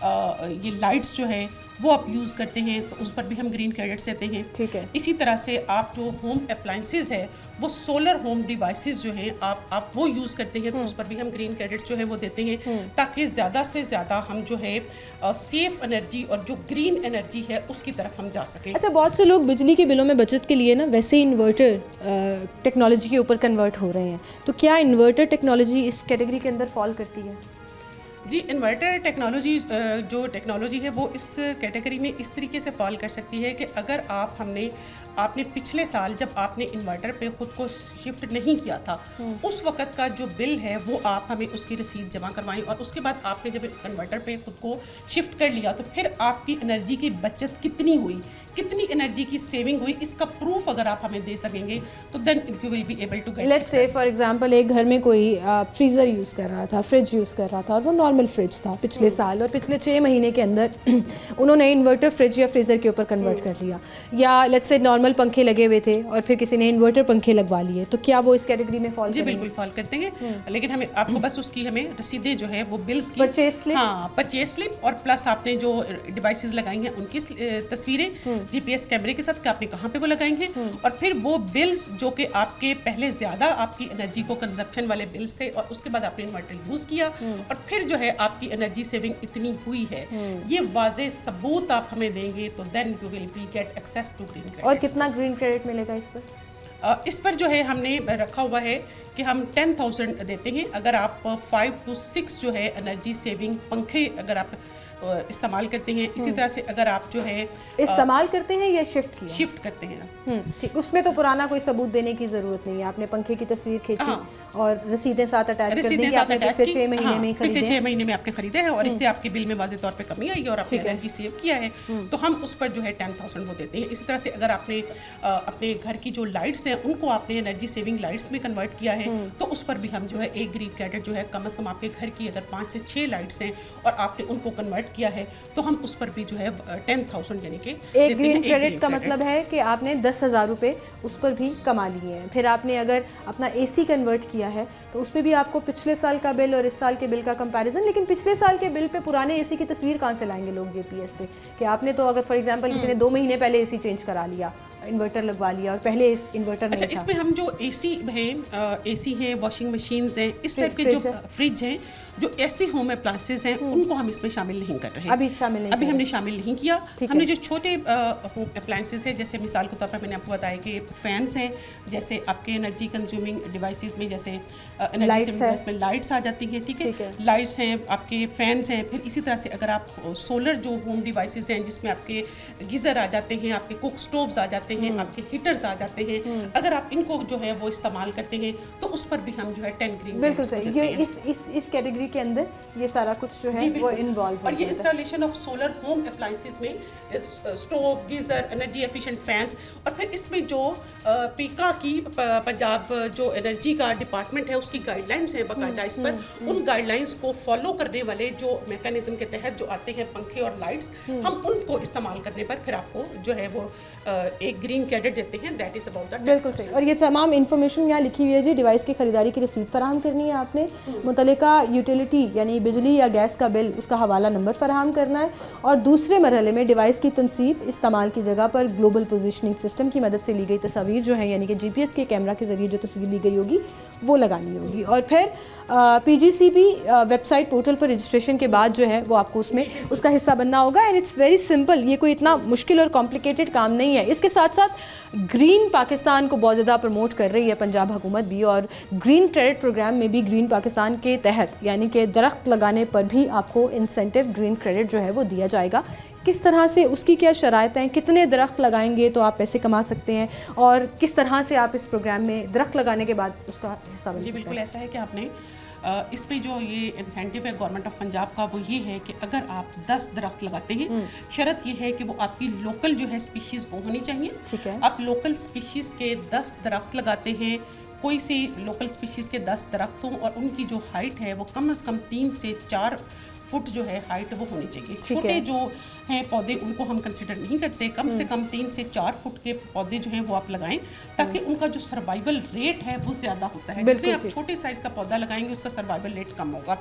ये लाइट्स जो है वो आप यूज़ करते हैं, तो उस पर भी हम ग्रीन क्रेडिट्स देते हैं। ठीक है। इसी तरह से आप जो होम अप्लाइंसेस है वो सोलर होम डिवाइसेस जो हैं आप वो यूज़ करते हैं, तो उस पर भी हम ग्रीन क्रेडिट्स जो है वो देते हैं, ताकि ज़्यादा से ज़्यादा हम जो है सेफ एनर्जी और जो ग्रीन एनर्जी है उसकी तरफ हम जा सकें। अच्छा, बहुत से लोग बिजली के बिलों में बचत के लिए ना वैसे ही इन्वर्टर टेक्नोलॉजी के ऊपर कन्वर्ट हो रहे हैं, तो क्या इन्वर्टर टेक्नोलॉजी इस कैटेगरी के अंदर फॉल करती है? जी, इन्वर्टर टेक्नोलॉजी जो टेक्नोलॉजी है वो इस कैटेगरी में इस तरीके से फॉल कर सकती है कि अगर आपने पिछले साल जब आपने इन्वर्टर पे ख़ुद को शिफ्ट नहीं किया था, उस वक़्त का जो बिल है वो आप हमें उसकी रसीद जमा करवाएं, और उसके बाद आपने जब इन्वर्टर पे ख़ुद को शिफ्ट कर लिया तो फिर आपकी एनर्जी की बचत कितनी हुई, कितनी एनर्जी की सेविंग हुई, इसका प्रूफ अगर आप हमें दे सकेंगे तो then you will be able to get. Let's say for example एक घर में कोई फ्रीज़र यूज़ कर रहा था, फ्रिज यूज़ कर रहा था, और वो नॉर्मल फ्रिज था पिछले साल, और पिछले 6 महीने के अंदर उन्होंने इन्वर्टर फ्रिज या फ्रीज़र के ऊपर कन्वर्ट कर लिया, या लेट्स से नॉर्मल पंखे लगे हुए थे और फिर किसी ने इन्वर्टर पंखे लगवा लिए, तो क्या वो इस कैटेगरी में फॉल? जी बिल्कुल फॉल करते हैं, लेकिन हमें आपको बस उसकी हमें रसीदें जो है वो बिल्स की, परचेज स्लिप, हाँ परचेज स्लिप, और प्लस आपने जो डिवाइसेस लगाई हैं उनकी तस्वीरें GPS कैमरे के साथ कि आपने कहाँ पे वो लगाई हैं, और फिर वो बिल्स जो कि आपके पहले ज़्यादा आपकी एनर्जी को कंजप्शन वाले बिल्स थे, और उसके बाद आपने इन्वर्टर यूज़ किया और फिर जो है आपकी एनर्जी सेविंग इतनी हुई है, ये वाज़े सबूत आप हमें देंगे तो then you will be get access to green credit. और कितना ग्रीन क्रेडिट मिलेगा इस पर? इस पर जो है हमने रखा हुआ है कि हम 10,000 देते हैं अगर आप 5 to 6 जो है एनर्जी सेविंग पंखे अगर आप इस्तेमाल करते हैं। इसी तरह से अगर आप जो है इस्तेमाल करते हैं या शिफ्ट करते हैं, ठीक, उसमें तो पुराना कोई सबूत देने की ज़रूरत नहीं है, आपने पंखे की तस्वीर खींची और रसीदें साथ अटैच कर दी, आपने पिछले 6 महीने में खरीदे, पिछले 6 महीने में आपने खरीदे हैं और इससे आपके बिल में वाज़े तौर पे कमी आई और आपने एनर्जी सेव किया है, तो हम उस पर जो है 10,000 वो देते हैं। इसी तरह से अगर आपने अपने घर की जो लाइट्स हैं उनको आपने एनर्जी सेविंग लाइट्स में कन्वर्ट किया है तो उस पर भी हम जो है एक ग्रीन क्रेडिट जो है कम से कम आपके घर की अगर 5 से 6 लाइट्स हैं और आपने उनको कन्वर्ट किया है तो हम उस पर भी जो है 10,000 यानी कि एक ग्रीन क्रेडिट का मतलब है कि आपने 10,000 रुपये उस पर भी कमा लिए हैं। फिर आपने अगर अपना AC कन्वर्ट किया है तो उस पर भी आपको पिछले साल का बिल और इस साल के बिल का कंपैरिजन, लेकिन पिछले साल के बिल पे पुराने AC की तस्वीर कहाँ से लाएंगे लोग GPS पे, कि आपने तो अगर फॉर एग्जांपल किसी ने 2 महीने पहले AC चेंज करा लिया, इन्वर्टर लगवा लिया और पहले इस इन्वर्टर नहीं था। इसमें हम जो AC हैं, वॉशिंग मशीन्स हैं, इस टाइप के जो फ्रिज हैं, जो ऐसे होम अप्लायंसेस हैं उनको हम इसमें शामिल नहीं कर रहे, अभी हमने शामिल नहीं किया। हमने जो छोटे होम अप्लायंसेस हैं, जैसे मिसाल के तौर पर मैंने आपको बताया कि फैंस हैं, जैसे आपके एनर्जी कंज्यूमिंग डिवाइसेस में जैसे में लाइट्स आ जाती हैं, ठीक है, लाइट्स हैं, आपके फैंस हैं। फिर इसी तरह से अगर आप सोलर जो होम डिवाइसेस हैं जिसमें आपके गीज़र आ जाते हैं, आपके कुक स्टोव्स आ जाते हैं, आपके हीटर्स आ जाते हैं, अगर आप इनको जो है वो इस्तेमाल करते हैं तो उस पर भी हम जो है 10 ग्रीन। बिल्कुल सही, ये इस कैटेगरी के अंदर ये सारा कुछ जो है वो इन्वॉल्व और ये installation of solar home appliances में stove, geyser, energy efficient fans, और फिर इसमें जो पीका की पंजाब जो एनर्जी का डिपार्टमेंट है उसकी गाइडलाइंस है बाकायदा, इस पर उन गाइडलाइंस को फॉलो करने वाले जो मैकेनिज्म के तहत जो आते हैं पंखे और लाइट्स, हम उनको इस्तेमाल करने पर फिर आपको जो है वो एक ग्रीन क्रेडिट देते हैं। That is about that. बिल्कुल सही। और ये तमाम इन्फॉर्मेशन यहाँ लिखी हुई है जी। डिवाइस की खरीदारी की रसीद फराहम करनी है आपने, मुतल्लिका यूटिलिटी यानी बिजली या गैस का बिल उसका हवाला नंबर फराहम करना है, और दूसरे मरहले में डिवाइस की तनसीब इस्तेमाल की जगह पर ग्लोबल पोजिशनिंग सिस्टम की मदद से ली गई तस्वीर जो है यानी कि GPS के कैमरा के ज़रिए जो तस्वीर ली गई होगी वो लगानी होगी, और फिर PGCP वेबसाइट पोर्टल पर रजिस्ट्रेशन के बाद जो है वो आपको उसमें उसका हिस्सा बनना होगा। एंड इट्स वेरी सिंपल, ये कोई इतना मुश्किल और कॉम्प्लिकेटेड काम नहीं है। इसके साथ साथ ग्रीन पाकिस्तान को बहुत ज़्यादा प्रमोट कर रही है पंजाब हुकूमत भी, और ग्रीन क्रेडिट प्रोग्राम में भी ग्रीन पाकिस्तान के तहत यानी कि दरख्त लगाने पर भी आपको इंसेंटिव ग्रीन क्रेडिट जो है वो दिया जाएगा। किस तरह से उसकी क्या शराइत हैं, कितने दरख्त लगाएंगे तो आप पैसे कमा सकते हैं, और किस तरह से आप इस प्रोग्राम में दरख्त लगाने के बाद उसका हिस्सा बन? जी बिल्कुल ऐसा है कि आपने इस पे जो ये इंसेंटिव है गवर्नमेंट ऑफ पंजाब का, वो ये है कि अगर आप 10 दरख्त लगाते हैं, शर्त ये है कि वो आपकी लोकल जो है स्पीशीज़ वो होनी चाहिए। ठीक है। आप लोकल स्पीशीज़ के 10 दरख्त लगाते हैं, कोई सी लोकल स्पीशीज़ के 10 दरख्त हों और उनकी जो हाइट है वो कम से कम 3 से 4 फुट जो है हाइट वो होनी चाहिए। छोटे जो हैं पौधे उनको हम कंसिडर नहीं करते, कम से कम 3 से 4 फुट के पौधे जो हैं वो आप लगाएं, ताकि उनका जो सर्वाइवल रेट है वो ज़्यादा होता है। जितने आप छोटे साइज का पौधा लगाएंगे उसका सर्वाइवल रेट कम होगा।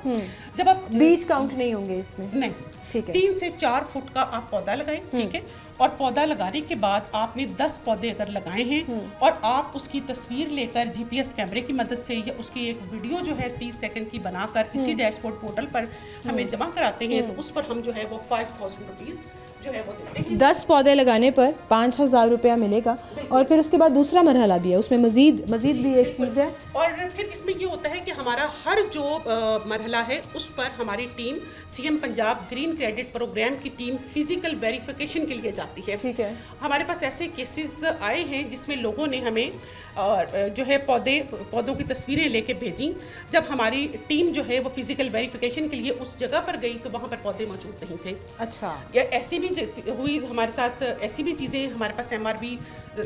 जब आप बीज काउंट नहीं होंगे इसमें, नहीं, ठीक है, 3 से 4 फुट का आप पौधा लगाएं, ठीक है। और पौधा लगाने के बाद आपने 10 पौधे अगर लगाए हैं और आप उसकी तस्वीर लेकर जीपीएस कैमरे की मदद से या उसकी एक वीडियो जो है 30 सेकंड की बनाकर इसी डैशबोर्ड पोर्टल पर हमें जमा कराते हैं, तो उस पर हम जो है वो 5000 रुपीज़ जो है वो देते हैं। 10 पौधे लगाने पर 5000 रुपया मिलेगा। और फिर उसके बाद दूसरा मरहला भी है, उसमें मजीद भी एक चीज़ है। और फिर इसमें ये होता है कि हमारा हर जो मरहला है उस पर हमारी team CM Punjab green credit program की टीम फिजिकल वेरिफिकेशन के लिए जाती है। ठीक है। हमारे पास ऐसे केसेस आए हैं जिसमें लोगों ने हमें जो है पौधों की तस्वीरें लेके भेजी। जब हमारी टीम जो है वो फिजिकल वेरिफिकेशन के लिए उस जगह पर गई तो वहाँ पर पौधे मौजूद नहीं थे। अच्छा। या ऐसी भी हुई हमारे साथ, ऐसी भी चीज़ें हमारे पास एमआरबी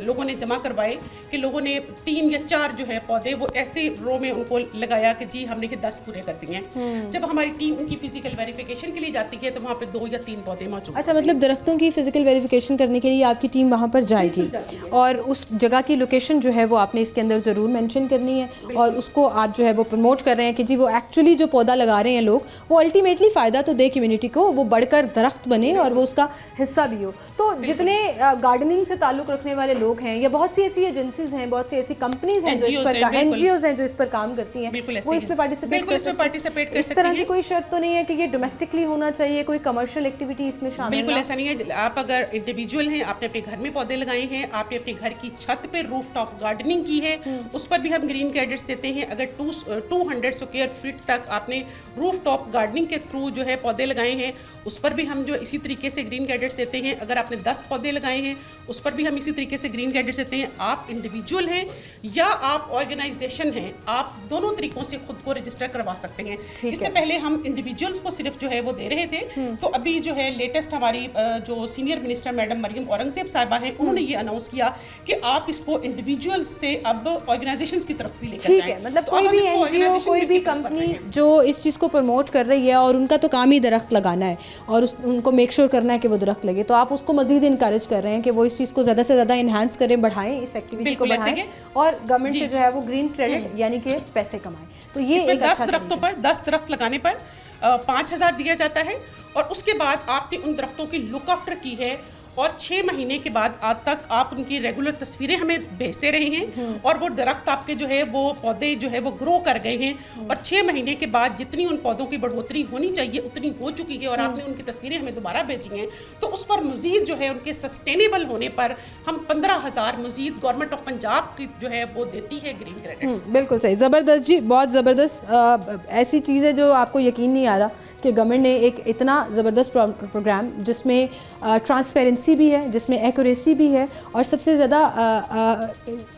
लोगों ने जमा करवाए कि लोगों ने 3 या 4 जो है पौधे वो ऐसे रो में उनको लगाया कि जी हमने कि 10 पूरे कर दिए हैं। जब हमारी टीम उनकी फिजिकल वेरिफिकेशन के लिए जाती है तो वहाँ पे 2 या 3 पौधे मौजूद। अच्छा, मतलब दरख्तों की फिजिकल वेरिफिकेशन करने के लिए आपकी टीम वहाँ पर जाएगी और उस जगह की लोकेशन जो है वो आपने इसके अंदर ज़रूर मेंशन करनी है, और उसको आप जो है वो प्रमोट कर रहे हैं कि जी वो एक्चुअली जो पौधा लगा रहे हैं लोग वो अल्टीमेटली फ़ायदा तो दे कम्युनिटी को, वो बढ़कर दरख्त बने और वो उसका हिस्सा भी हो। तो जितने गार्डनिंग से ताल्लुक़ रखने वाले लोग हैं या बहुत सी ऐसी एजेंसीज हैं, बहुत सी ऐसी कंपनीज हैं जो इस पर NGOs हैं जो इस पर काम करती हैं, वो इस पर पार्टिसिपेट कर सकती हैं। इस तरह की कोई शर्त तो नहीं है कि ये डोमेस्टिकली होना चाहिए, कोई कमर्शियल एक्टिविटी इसमें शामिल? बिल्कुल ऐसा नहीं है। आप अगर इंडिविजुअल हैं, आपने अपने घर में पौधे लगाए हैं, आपने अपने घर की छत पे रूफ टॉप गार्डनिंग की है, उस पर भी हम ग्रीन क्रेडिट्स देते हैं। अगर 200 स्क्वायर फीट तक आपने रूफ टॉप गार्डनिंग के थ्रू जो है पौधे लगाए हैं उस पर भी हम जो इसी तरीके से ग्रीन क्रेडिट्स देते हैं। अगर आपने 10 पौधे लगाए हैं उस पर भी हम इसी तरीके से ग्रीन क्रेडिट्स देते हैं। आप इंडिविजुअल हैं या आप ऑर्गेनाइजेशन हैं, आप दोनों तरीकों से खुद को रजिस्टर करवा सकते हैं। इससे पहले हम इंडिविजुअल्स को सिर्फ जो है वो दे रहे थे, तो अभी जो है लेटेस्ट हमारी जो senior minister madam Maryam Aurangzeb साहिबा हैं, उन्होंने ये अनाउंस किया कि आप इसको इंडिविजुअल्स से अब ऑर्गेनाइजेशंस की तरफ भी लेकर जाएं। मतलब कोई भी NGO, कोई भी कंपनी जो इस चीज़ को प्रमोट कर रही है और उनका तो काम ही दरख्त लगाना है और उनको मेक श्योर करना है कि वो दरख्त लगे, तो आप उसको मजीद इनकरेज कर रहे हैं कि वो इस चीज़ को ज़्यादा से ज़्यादा इन्हांस करें, बढ़ाएं, इस एक्टिविटी को बढ़ाएं और गवर्नमेंट से जो है वो ग्रीन क्रेडिट यानी कि पैसे कमाएं। तो ये इसमें 10 दरख्तों पर 10 दरख्त लगाने पर 5000 दिया जाता है और उसके बाद आपने उन दरख्तों की लुक आफ्टर की है और 6 महीने के बाद आज तक आप उनकी रेगुलर तस्वीरें हमें भेजते रहे हैं और वो दरख्त आपके जो है वो पौधे जो है वो ग्रो कर गए हैं और 6 महीने के बाद जितनी उन पौधों की बढ़ोतरी होनी चाहिए उतनी हो चुकी है और आपने उनकी तस्वीरें हमें दोबारा भेजी हैं, तो उस पर मजीद जो है उनके सस्टेनेबल होने पर हम 15,000 मजीद गवर्नमेंट ऑफ पंजाब की जो है वो देती है ग्रीन क्रेडिट्स। बिल्कुल सही, ज़बरदस्त जी, बहुत ज़बरदस्त। ऐसी चीज़ है जो आपको यकीन नहीं आ रहा कि गवर्नमेंट ने एक इतना ज़बरदस्त प्रोग्राम जिसमें ट्रांसपेरेंसी भी है, जिसमें एक्यूरेसी भी है और सबसे ज़्यादा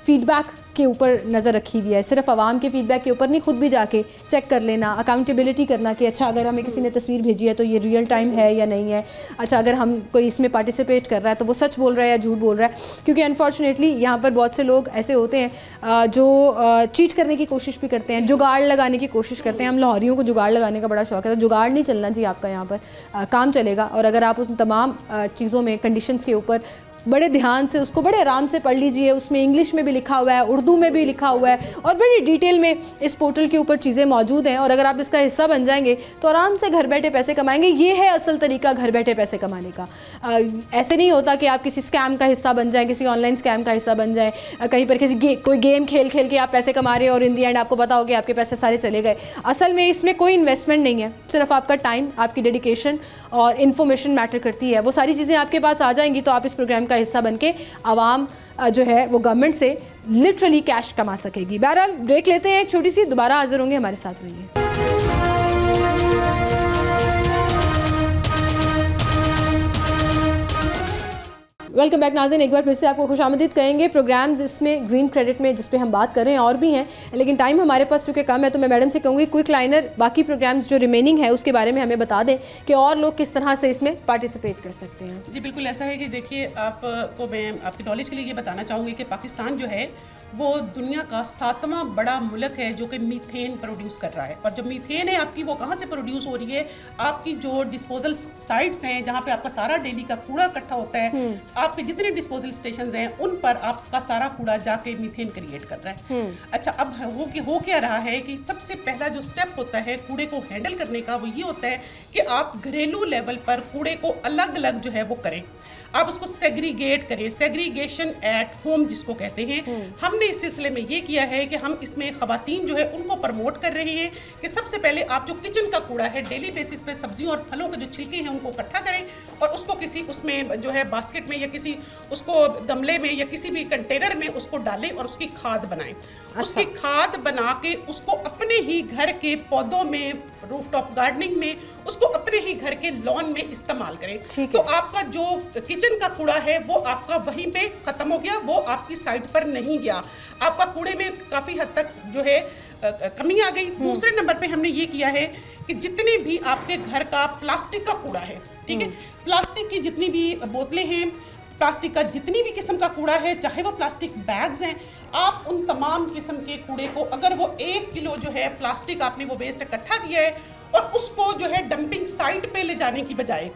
फीडबैक के ऊपर नज़र रखी हुई है। सिर्फ आवाम के फीडबैक के ऊपर नहीं, खुद भी जाके चेक कर लेना, अकाउंटेबिलिटी करना कि अच्छा अगर हमें किसी ने तस्वीर भेजी है तो ये रियल टाइम है या नहीं है, अच्छा अगर हम कोई इसमें पार्टिसिपेट कर रहा है तो वो सच बोल रहा है या झूठ बोल रहा है। क्योंकि अनफॉर्चुनेटली यहाँ पर बहुत से लोग ऐसे होते हैं जो चीट करने की कोशिश भी करते हैं, जुगाड़ लगाने की कोशिश करते हैं। हम लाहौरियों को जुगाड़ लगाने का बड़ा शौक है, तो जुगाड़ नहीं चलना चाहिए आपका, यहाँ पर काम चलेगा। और अगर आप उन तमाम चीज़ों में कंडीशंस के ऊपर बड़े ध्यान से उसको बड़े आराम से पढ़ लीजिए, उसमें इंग्लिश में भी लिखा हुआ है, उर्दू में भी लिखा हुआ है और बड़ी डिटेल में इस पोर्टल के ऊपर चीज़ें मौजूद हैं और अगर आप इसका हिस्सा बन जाएंगे तो आराम से घर बैठे पैसे कमाएंगे। ये है असल तरीका घर बैठे पैसे कमाने का। ऐसे नहीं होता कि आप किसी स्कैम का हिस्सा बन जाएं, किसी ऑनलाइन स्कैम का हिस्सा बन जाएं, कहीं पर कोई गेम खेल के आप पैसे कमा रहे हैं और इन दी एंड आपको पता हो कि आपके पैसे सारे चले गए। असल में इसमें कोई इन्वेस्टमेंट नहीं है, सिर्फ आपका टाइम, आपकी डेडिकेशन और इन्फॉर्मेशन मैटर करती है। वो सारी चीज़ें आपके पास आ जाएंगी तो आप इस प्रोग्राम का हिस्सा बन के आवाम जो है वो गवर्नमेंट से लिटरली कैश कमा सकेगी। बहरहाल ब्रेक लेते हैं एक छोटी सी, दोबारा हाजिर होंगे, हमारे साथ रहिए। वेलकम बैक नाज़रीन, एक बार फिर से आपको खुशामदीद कहेंगे। प्रोग्राम्स इसमें ग्रीन क्रेडिट में जिस पे हम बात कर रहे हैं और भी हैं, लेकिन टाइम हमारे पास चूँकि कम है तो मैं मैडम से कहूँगी क्विक लाइनर बाकी प्रोग्राम्स जो रिमेनिंग है उसके बारे में हमें बता दें कि और लोग किस तरह से इसमें पार्टिसिपेट कर सकते हैं। जी बिल्कुल ऐसा है कि देखिए, आपको मैं आपकी नॉलेज के लिए ये बताना चाहूँगी कि पाकिस्तान जो है वो दुनिया का 7वां बड़ा मुल्क है जो कि मीथेन प्रोड्यूस कर रहा है। और जो मीथेन है आपकी वो कहाँ से प्रोड्यूस हो रही है, आपकी जो डिस्पोजल साइट्स हैं जहाँ पे आपका सारा डेली का कूड़ा इकट्ठा होता है, आपके जितने डिस्पोजल स्टेशंस हैं उन पर आपका सारा कूड़ा जाके मीथेन क्रिएट कर रहा है। अच्छा, अब हो क्या रहा है कि सबसे पहला जो स्टेप होता है कूड़े को हैंडल करने का वो ये होता है कि आप घरेलू लेवल पर कूड़े को अलग अलग जो है वो करें, आप उसको सेग्रीगेट करें, सेग्रीगेशन एट होम जिसको कहते हैं। हमने इस सिलसिले में ये किया है कि हम इसमें खवातीन जो है उनको प्रमोट कर रहे हैं कि सबसे पहले आप जो किचन का कूड़ा है डेली बेसिस पे सब्जियों और फलों के जो छिलके हैं उनको इकट्ठा करें और उसको किसी उसमें जो है बास्केट में या किसी उसको गमले में या किसी भी कंटेनर में उसको डालें और उसकी खाद बनाएं। उसकी खाद बना के उसको अपने ही घर के पौधों में, रूफटॉप गार्डनिंग में, उसको अपने ही घर के लॉन में इस्तेमाल करें। तो आपका जो किचन का कूड़ा है वो आपका वहीं पे खत्म हो गया, वो आपकी साइट पर नहीं गया, आपका कूड़े में काफ़ी हद तक जो है कमी आ गई। दूसरे नंबर पे हमने ये किया है कि जितने भी आपके घर का प्लास्टिक का कूड़ा है, ठीक है, प्लास्टिक की जितनी भी बोतलें हैं, प्लास्टिक का जितनी भी किस्म का कूड़ा है, चाहे वो प्लास्टिक बैग्स हैं, आप उन तमाम किस्म के कूड़े को, अगर वो 1 किलो जो है प्लास्टिक आपने वो वेस्ट इकट्ठा किया है और उसको जो है डंपिंग साइट पे ले जाने की बजाय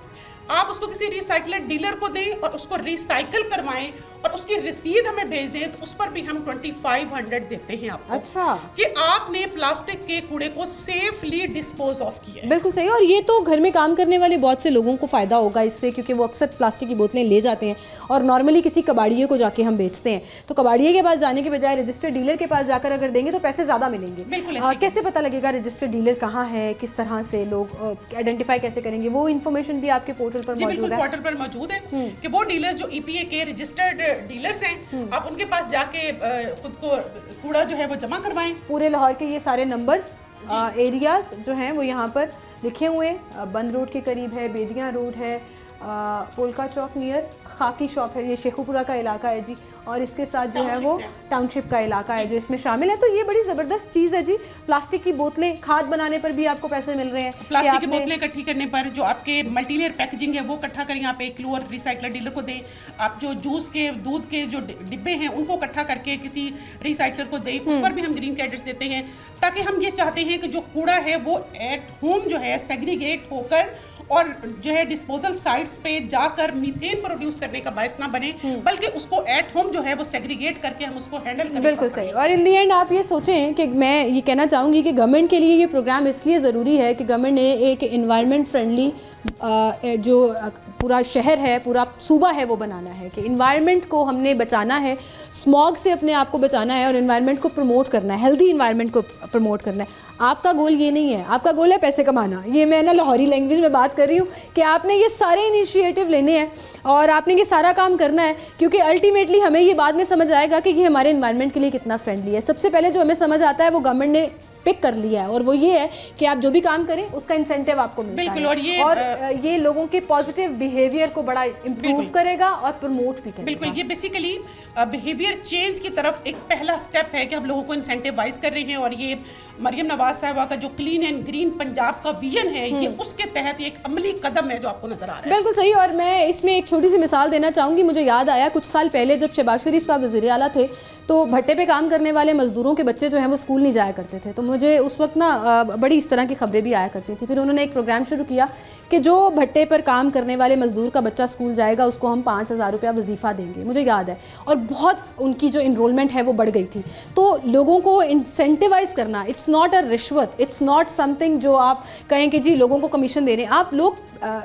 आप उसको किसी रिसाइकलर डीलर को दें और उसको रिसाइकल करवाएं और उसकी रसीद हमें भेज दें, तो उस पर भी हम 2500 देते हैं आपको। अच्छा, कि आपने प्लास्टिक के कूड़े को सेफली डिस्पोज ऑफ किया है। बिल्कुल सही। और ये तो घर में काम करने वाले बहुत से लोगों को फ़ायदा होगा इससे, क्योंकि वो अक्सर प्लास्टिक की बोतलें ले जाते हैं और नॉर्मली किसी कबाड़िए को जाके हम बेचते हैं, तो कबाड़िए के पास जाने के बजाय रजिस्टर्ड डीलर के पास जाकर अगर देंगे तो पैसे ज़्यादा मिलेंगे। बिल्कुल कैसे पता लगेगा रजिस्टर्ड डीलर कहाँ है, किस तरह से लोग आइडेंटिफाई कैसे करेंगे, वो इन्फॉर्मेशन भी आपके पोर्टल पर मौजूद है? पोर्टल पर मौजूद है कि वो डीलर जो EPA के रजिस्टर्ड डीलर्स हैं, आप उनके पास जाके खुद को कूड़ा जो है वो जमा करवाएं। पूरे लाहौर के ये सारे नंबर्स, एरियाज जो हैं वो यहाँ पर लिखे हुए हैं। बंद रोड के करीब है, बेदियाँ रोड है, पोलका चौक नियर खाकी शॉप है, ये शेखुपुरा का इलाका है जी, और इसके साथ जो है वो टाउनशिप का इलाका है जो इसमें शामिल है। तो ये बड़ी ज़बरदस्त चीज़ है जी। प्लास्टिक की बोतलें खाद बनाने पर भी आपको पैसे मिल रहे हैं। प्लास्टिक की बोतलें इकट्ठी करने पर जो आपके मल्टीलेयर पैकेजिंग है वो इकट्ठा करें, आप 1 किलो और रिसाइकलर डीलर को दें। आप जो जूस के, दूध के जो डिब्बे हैं उनको इकट्ठा करके किसी रिसाइकलर को दें, उस पर भी हम ग्रीन क्रेडिट्स देते हैं। ताकि हम ये चाहते हैं कि जो कूड़ा है वो एट होम जो है सेग्रीगेट होकर और जो है डिस्पोजल साइट्स पे जाकर मीथेन प्रोड्यूस करने का बायस ना बने, बल्कि उसको एट होम जो है वो सेग्रीगेट करके हम उसको हैंडल करें। बिल्कुल सही। और इन दी एंड आप ये सोचें कि मैं ये कहना चाहूँगी कि गवर्नमेंट के लिए ये प्रोग्राम इसलिए ज़रूरी है कि गवर्नमेंट ने एक इन्वायरमेंट फ्रेंडली जो पूरा शहर है, पूरा सूबा है वो बनाना है कि इन्वायरमेंट को हमने बचाना है, स्मॉग से अपने आप को बचाना है और इन्वायरमेंट को प्रमोट करना है, हेल्दी इन्वायरमेंट को प्रमोट करना है। आपका गोल ये नहीं है, आपका गोल है पैसे कमाना। ये मैं ना लाहौरी लैंग्वेज में बात कर रही हूँ कि आपने ये सारे इनिशिएटिव लेने हैं और आपने ये सारा काम करना है, क्योंकि अल्टीमेटली हमें ये बाद में समझ आएगा कि ये हमारे इन्वायरमेंट के लिए कितना फ्रेंडली है। सबसे पहले जो हमें समझ आता है वो गवर्नमेंट ने पिक कर लिया है, और वो ये है कि आप जो भी काम करें उसका इंसेंटिव आपको मिलता बिल्कुल है। और ये लोगों के पॉजिटिव बिहेवियर को बड़ा इम्प्रूव करेगा और प्रमोट भी करेगा। बिल्कुल, ये बेसिकली बिहेवियर चेंज की तरफ एक पहला स्टेप है कि हम लोगों को इंसेंटिवाइज कर रहे हैं। और ये मरियम नवाज साहिबा का जो क्लीन एंड ग्रीन पंजाब का विजन है, ये उसके तहत एक अमली कदम है जो आपको नजर आ रहा है। बिल्कुल सही। और मैं इसमें एक छोटी सी मिसाल देना चाहूँगी। मुझे याद आया कुछ साल पहले जब शहबाज शरीफ साहब वज़ीर आला थे, तो भट्टे पे काम करने वाले मजदूरों के बच्चे जो हैं वो स्कूल नहीं जाया करते थे। तो मुझे उस वक्त ना बड़ी इस तरह की खबरें भी आया करती थी। फिर उन्होंने एक प्रोग्राम शुरू किया कि जो भट्टे पर काम करने वाले मजदूर का बच्चा स्कूल जाएगा उसको हम 5000 रुपया वजीफ़ा देंगे, मुझे याद है। और बहुत उनकी जो इनरोलमेंट है वो बढ़ गई थी। तो लोगों को इंसेंटिवाइज करना, इट्स नॉट अ रिश्वत, इट्स नॉट समथिंग जो आप कहें कि जी लोगों को कमीशन दे रहे हैं। आप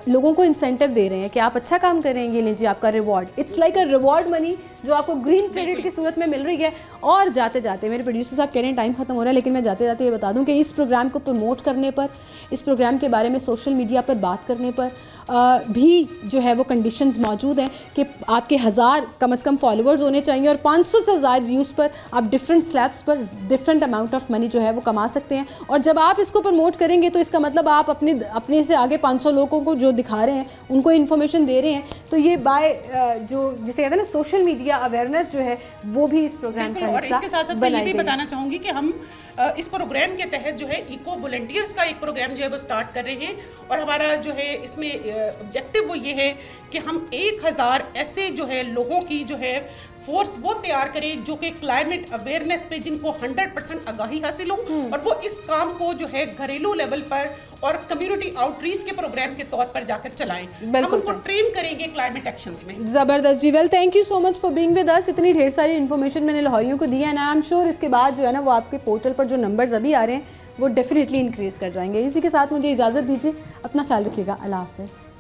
लोगों को इंसेंटिव दे रहे हैं कि आप अच्छा काम करेंगे, लीजिए आपका reward. It's like a reward money जो आपको ग्रीन क्रेडिट की सूरत में मिल रही है। और जाते जाते मेरे प्रोड्यूसर साहब कह रहे हैं टाइम खत्म हो रहा है, लेकिन मैं जाते जाते जाते ये बता दूं कि इस प्रोग्राम को प्रमोट करने पर, इस प्रोग्राम के बारे में सोशल मीडिया पर बात करने पर भी जो है वो कंडीशंस मौजूद हैं कि आपके 1000 कम से कम फॉलोअर्स होने चाहिए और 500 से ज़्यादा व्यूज़ पर आप डिफरेंट स्लैब्स पर डिफरेंट अमाउंट ऑफ मनी जो है वो कमा सकते हैं। और जब आप इसको प्रमोट करेंगे तो इसका मतलब आप अपने से आगे 500 लोगों को जो दिखा रहे हैं, उनको इन्फॉर्मेशन दे रहे हैं। तो ये बाय जो जिसे कहते हैं ना सोशल मीडिया अवेयरनेस जो है वो भी इस प्रोग्राम का हिस्सा। और इसके साथ साथ मैं ये भी बताना चाहूँगी कि हम इस प्रोग्राम के तहत जो है इको वॉलंटियर्स का एक प्रोग्राम जो है वो स्टार्ट कर रहे हैं और हमारा जो है इसमें ऑब्जेक्टिव वो ये है कि हम 1000 ऐसे जो है लोगों की जो है फोर्स वो तैयार करें जो कि क्लाइमेट अवेयरनेस पे जिनको 100% आगाही हासिल हो और वो इस काम को जो है घरेलू लेवल पर और कम्युनिटी आउटरीच के प्रोग्राम के तौर पर जाकर चलाएं। हम उनको ट्रेन करेंगे क्लाइमेट एक्शंस में। ज़बरदस्त जी, well thank you so much for being with us. इतनी ढेर सारी इन्फॉर्मेशन मैंने लाहौरियों को दी है ना, आई एम श्योर इसके बाद जो है ना वो आपके पोर्टल पर जो नंबर्स अभी आ रहे हैं वो डेफिनेटली इंक्रीज़ कर जाएंगे। इसी के साथ मुझे इजाज़त दीजिए, अपना ख्याल रखिएगा, अल्लाह हाफ़िज़।